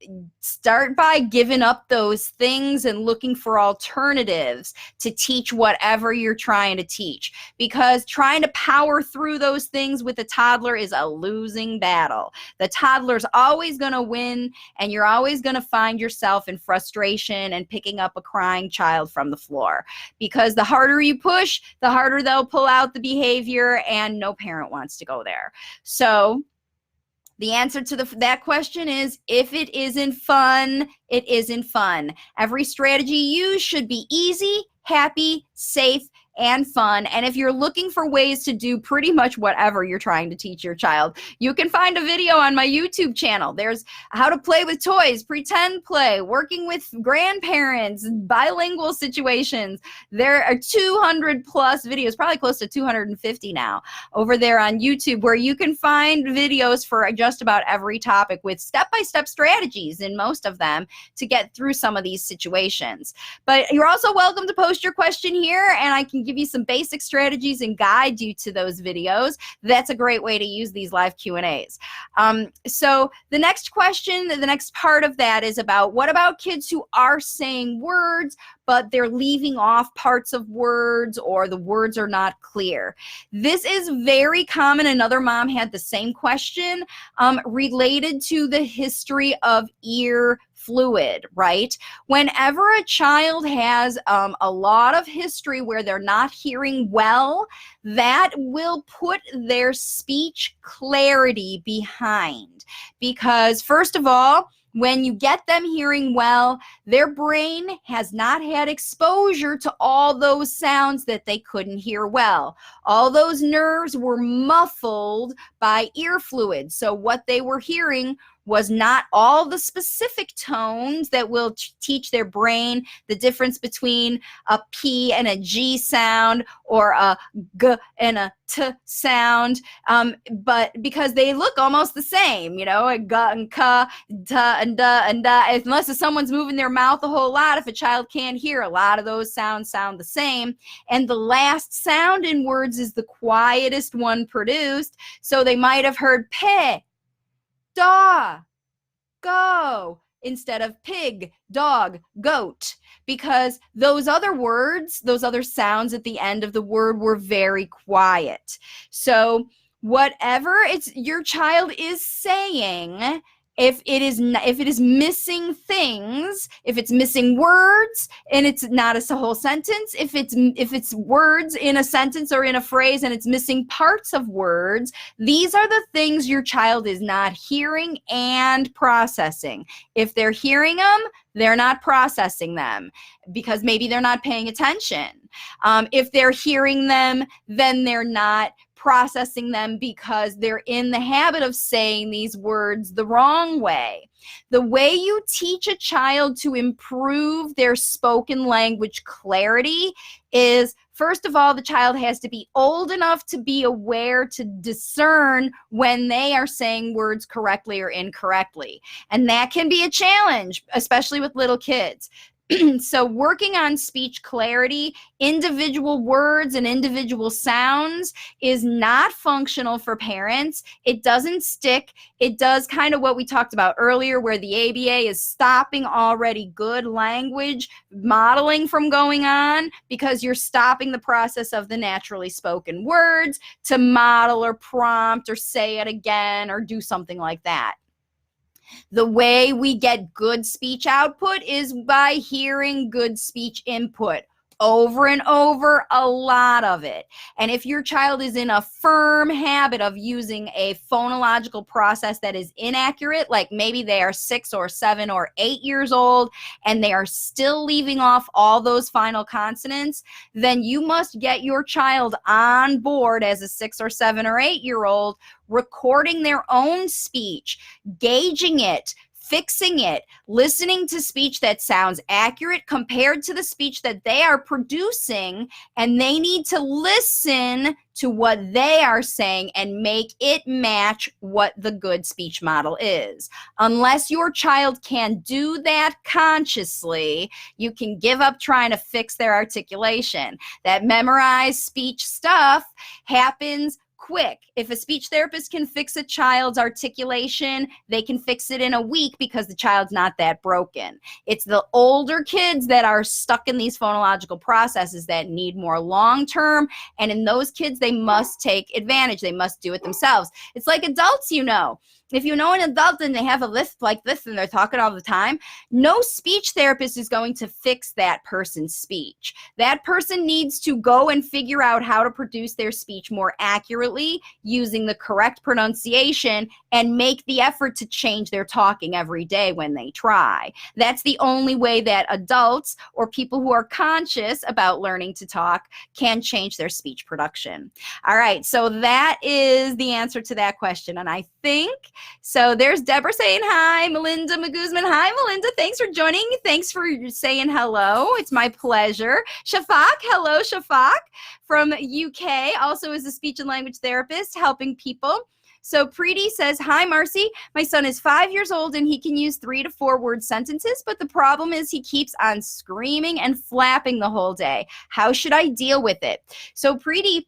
start by giving up those things and looking for alternatives to teach whatever you're trying to teach. Because trying to power through those things with a toddler is a losing battle. The toddler's always going to win, and you're always going to find yourself in frustration and picking up a crying child from the floor. Because the harder you push, the harder they'll pull out the behavior, and no parent wants to go there. So the answer to that question is, if it isn't fun, it isn't fun. Every strategy used should be easy, happy, safe, and fun. And if you're looking for ways to do pretty much whatever you're trying to teach your child, you can find a video on my YouTube channel. There's how to play with toys, pretend play, working with grandparents, bilingual situations. There are 200+ videos, probably close to 250 now, over there on YouTube, where you can find videos for just about every topic with step-by-step strategies in most of them to get through some of these situations. But you're also welcome to post your question here, and I can give you some basic strategies and guide you to those videos. That's a great way to use these live Q&As. So the next question, the next part of that is about, what about kids who are saying words, but they're leaving off parts of words, or the words are not clear? This is very common. Another mom had the same question related to the history of ear fluid, right? Whenever a child has a lot of history where they're not hearing well, that will put their speech clarity behind. Because first of all, when you get them hearing well, their brain has not had exposure to all those sounds that they couldn't hear well. All those nerves were muffled by ear fluid. So what they were hearing was not all the specific tones that will teach their brain the difference between a P and a G sound, or a G and a T sound, but because they look almost the same, a G and K, T and D and Da. Unless someone's moving their mouth a whole lot, if a child can't hear, a lot of those sounds sound the same. And the last sound in words is the quietest one produced. So they might have heard pe, da, go, instead of pig, dog, goat, because those other words, those other sounds at the end of the word were very quiet. So whatever your child is saying, if it is missing things, if it's missing words and it's not a whole sentence, if it's words in a sentence or in a phrase and it's missing parts of words, these are the things your child is not hearing and processing. If they're hearing them, they're not processing them because maybe they're not paying attention. If they're hearing them, then they're not processing them because they're in the habit of saying these words the wrong way. The way you teach a child to improve their spoken language clarity is, first of all, the child has to be old enough to be aware to discern when they are saying words correctly or incorrectly. And that can be a challenge, especially with little kids. So working on speech clarity, individual words and individual sounds is not functional for parents. It doesn't stick. It does kind of what we talked about earlier, where the ABA is stopping already good language modeling from going on, because you're stopping the process of the naturally spoken words to model or prompt or say it again or do something like that. The way we get good speech output is by hearing good speech input over and over, a lot of it. And if your child is in a firm habit of using a phonological process that is inaccurate, like maybe they are 6 or 7 or 8 years old and they are still leaving off all those final consonants, then you must get your child on board as a 6 or 7 or 8-year-old, recording their own speech, gauging it, fixing it, listening to speech that sounds accurate compared to the speech that they are producing, and they need to listen to what they are saying and make it match what the good speech model is. Unless your child can do that consciously, you can give up trying to fix their articulation. That memorized speech stuff happens quick. If a speech therapist can fix a child's articulation, they can fix it in a week because the child's not that broken. It's the older kids that are stuck in these phonological processes that need more long-term, and in those kids, they must take advantage. They must do it themselves. It's like adults, you know. If you know an adult and they have a lisp like this and they're talking all the time, no speech therapist is going to fix that person's speech. That person needs to go and figure out how to produce their speech more accurately using the correct pronunciation and make the effort to change their talking every day when they try. That's the only way that adults or people who are conscious about learning to talk can change their speech production. All right, so that is the answer to that question. And I think, so there's Deborah saying hi, Melinda Maguzman. Hi, Melinda. Thanks for joining. Thanks for saying hello. It's my pleasure. Shafak, hello, Shafak from UK, also is a speech and language therapist helping people. So Preeti says, hi, Marcy. My son is 5 years old and he can use 3 to 4 word sentences, but the problem is he keeps on screaming and flapping the whole day. How should I deal with it? So Preeti,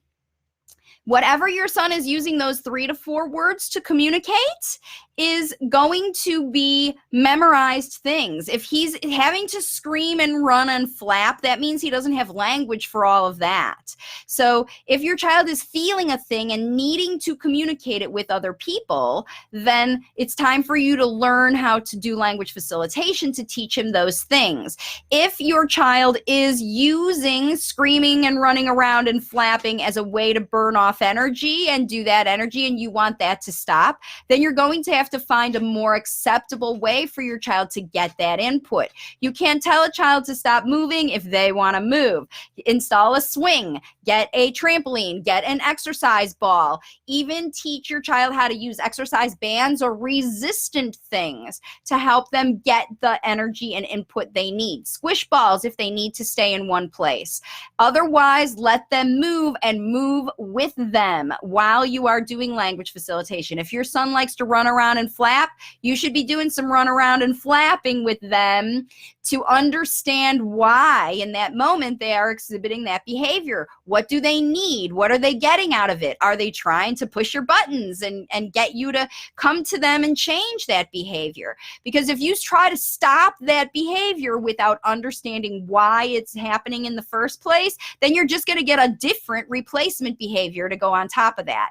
whatever your son is using those 3 to 4 words to communicate is going to be memorized things. If he's having to scream and run and flap, that means he doesn't have language for all of that. So if your child is feeling a thing and needing to communicate it with other people, then it's time for you to learn how to do language facilitation to teach him those things. If your child is using screaming and running around and flapping as a way to burn off energy and do that energy, and you want that to stop, then you're going to have to find a more acceptable way for your child to get that input. You can't tell a child to stop moving if they want to move. Install a swing, get a trampoline, get an exercise ball, even teach your child how to use exercise bands or resistant things to help them get the energy and input they need. Squish balls if they need to stay in one place. Otherwise, let them move and move with them while you are doing language facilitation. If your son likes to run around and flap, you should be doing some run around and flapping with them to understand why in that moment they are exhibiting that behavior. What do they need? What are they getting out of it? Are they trying to push your buttons and get you to come to them and change that behavior? Because if you try to stop that behavior without understanding why it's happening in the first place, then you're just going to get a different replacement behavior to go on top of that.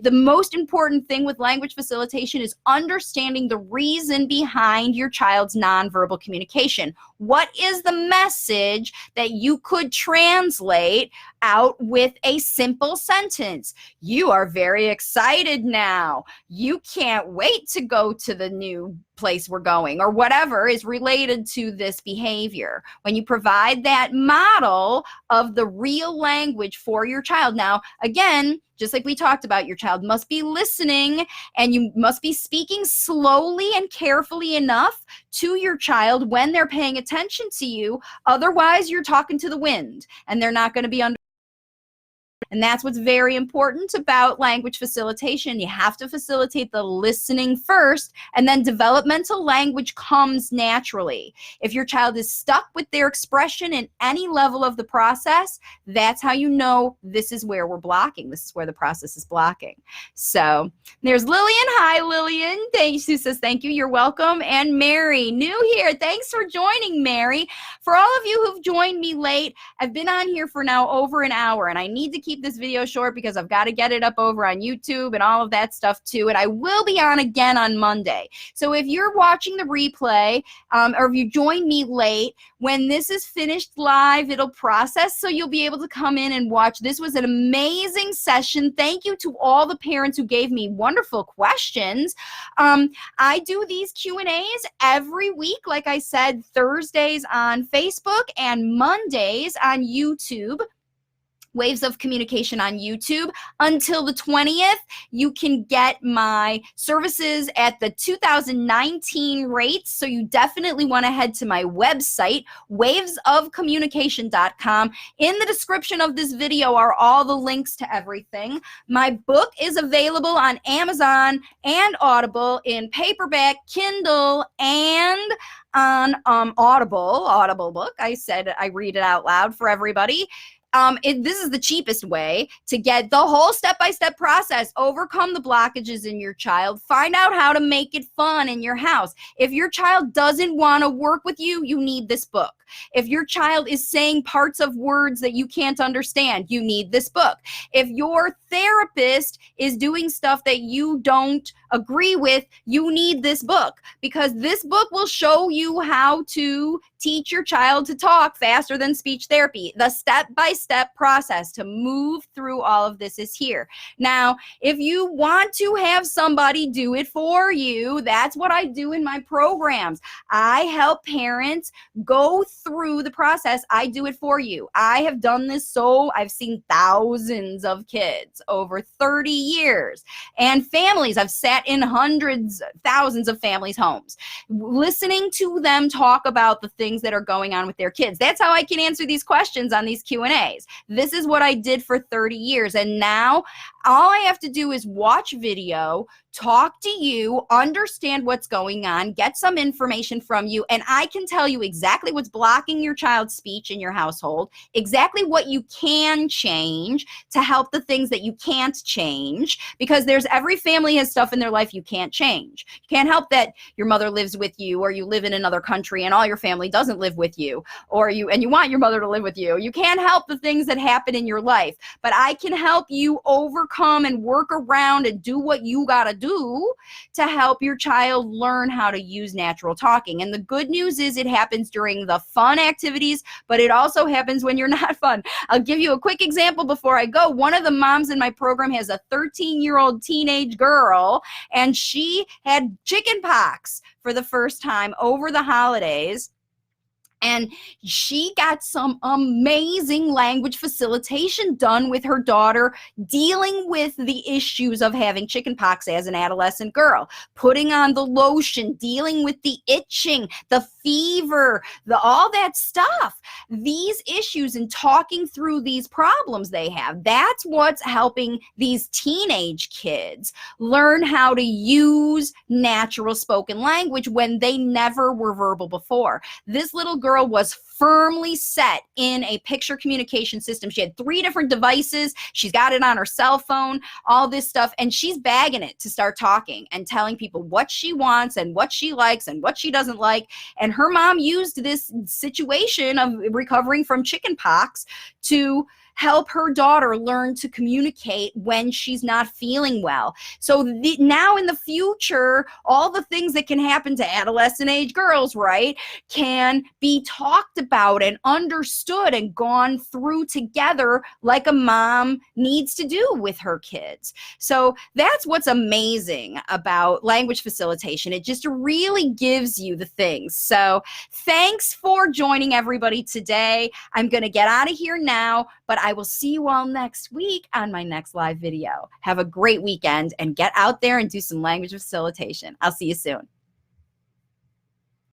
The most important thing with language facilitation is understanding the reason behind your child's nonverbal communication. What is the message that you could translate out with a simple sentence? You are very excited now. You can't wait to go to the new place we're going, or whatever is related to this behavior. When you provide that model of the real language for your child. Now, again, just like we talked about, your child must be listening and you must be speaking slowly and carefully enough to your child when they're paying attention to you. Otherwise, you're talking to the wind and they're not going to be And that's what's very important about language facilitation. You have to facilitate the listening first, and then developmental language comes naturally. If your child is stuck with their expression in any level of the process, that's how you know this is where we're blocking. This is where the process is blocking. So there's Lillian. Hi, Lillian. Thanks. Who says thank you. You're welcome. And Mary, new here. Thanks for joining, Mary. For all of you who've joined me late, I've been on here for now over an hour, and I need to keep this video short because I've got to get it up over on YouTube and all of that stuff too. And I will be on again on Monday. So if you're watching the replay, or if you join me late, when this is finished live, it'll process, so you'll be able to come in and watch. This was an amazing session. Thank you to all the parents who gave me wonderful questions. I do these Q&As every week, like I said, Thursdays on Facebook and Mondays on YouTube. Waves of Communication on YouTube. Until the 20th, you can get my services at the 2019 rates, so you definitely want to head to my website, wavesofcommunication.com. In the description of this video are all the links to everything. My book is available on Amazon and Audible in paperback, Kindle, and on Audible book. I said I read it out loud for everybody. This is the cheapest way to get the whole step-by-step process. Overcome the blockages in your child. Find out how to make it fun in your house. If your child doesn't want to work with you, you need this book. If your child is saying parts of words that you can't understand, you need this book. If your therapist is doing stuff that you don't agree with, you need this book, because this book will show you how to teach your child to talk faster than speech therapy. The step-by-step process to move through all of this is here. Now, if you want to have somebody do it for you, that's what I do in my programs. I help parents go through the process. I do it for you. I have done this, so I've seen thousands of kids over 30 years and families. I've sat in hundreds, thousands of families' homes, listening to them talk about the things that are going on with their kids. That's how I can answer these questions on these Q&As. This is what I did for 30 years. And now all I have to do is watch video, talk to you, understand what's going on, get some information from you, and I can tell you exactly what's blocking your child's speech in your household, exactly what you can change to help the things that you can't change, because every family has stuff in their life you can't change. You can't help that your mother lives with you, or you live in another country and all your family doesn't live with you, or you want your mother to live with you. You can't help the things that happen in your life, but I can help you overcome and work around and do what you gotta do to help your child learn how to use natural talking. And the good news is it happens during the fun activities, but it also happens when you're not fun. I'll give you a quick example before I go. One of the moms in my program has a 13-year-old teenage girl, and she had chicken pox for the first time over the holidays. And she got some amazing language facilitation done with her daughter, dealing with the issues of having chickenpox as an adolescent girl, putting on the lotion, dealing with the itching, the fever, all that stuff. These issues and talking through these problems they have, that's what's helping these teenage kids learn how to use natural spoken language when they never were verbal before. This little girl was firmly set in a picture communication system. She had 3 different devices. She's got it on her cell phone, all this stuff, and she's bagging it to start talking and telling people what she wants and what she likes and what she doesn't like. And her mom used this situation of recovering from chickenpox to help her daughter learn to communicate when she's not feeling well. So now in the future, all the things that can happen to adolescent age girls, right, can be talked about and understood and gone through together like a mom needs to do with her kids. So that's what's amazing about language facilitation. It just really gives you the things. So thanks for joining everybody today. I'm going to get out of here now, but I will see you all next week on my next live video. Have a great weekend and get out there and do some language facilitation. I'll see you soon.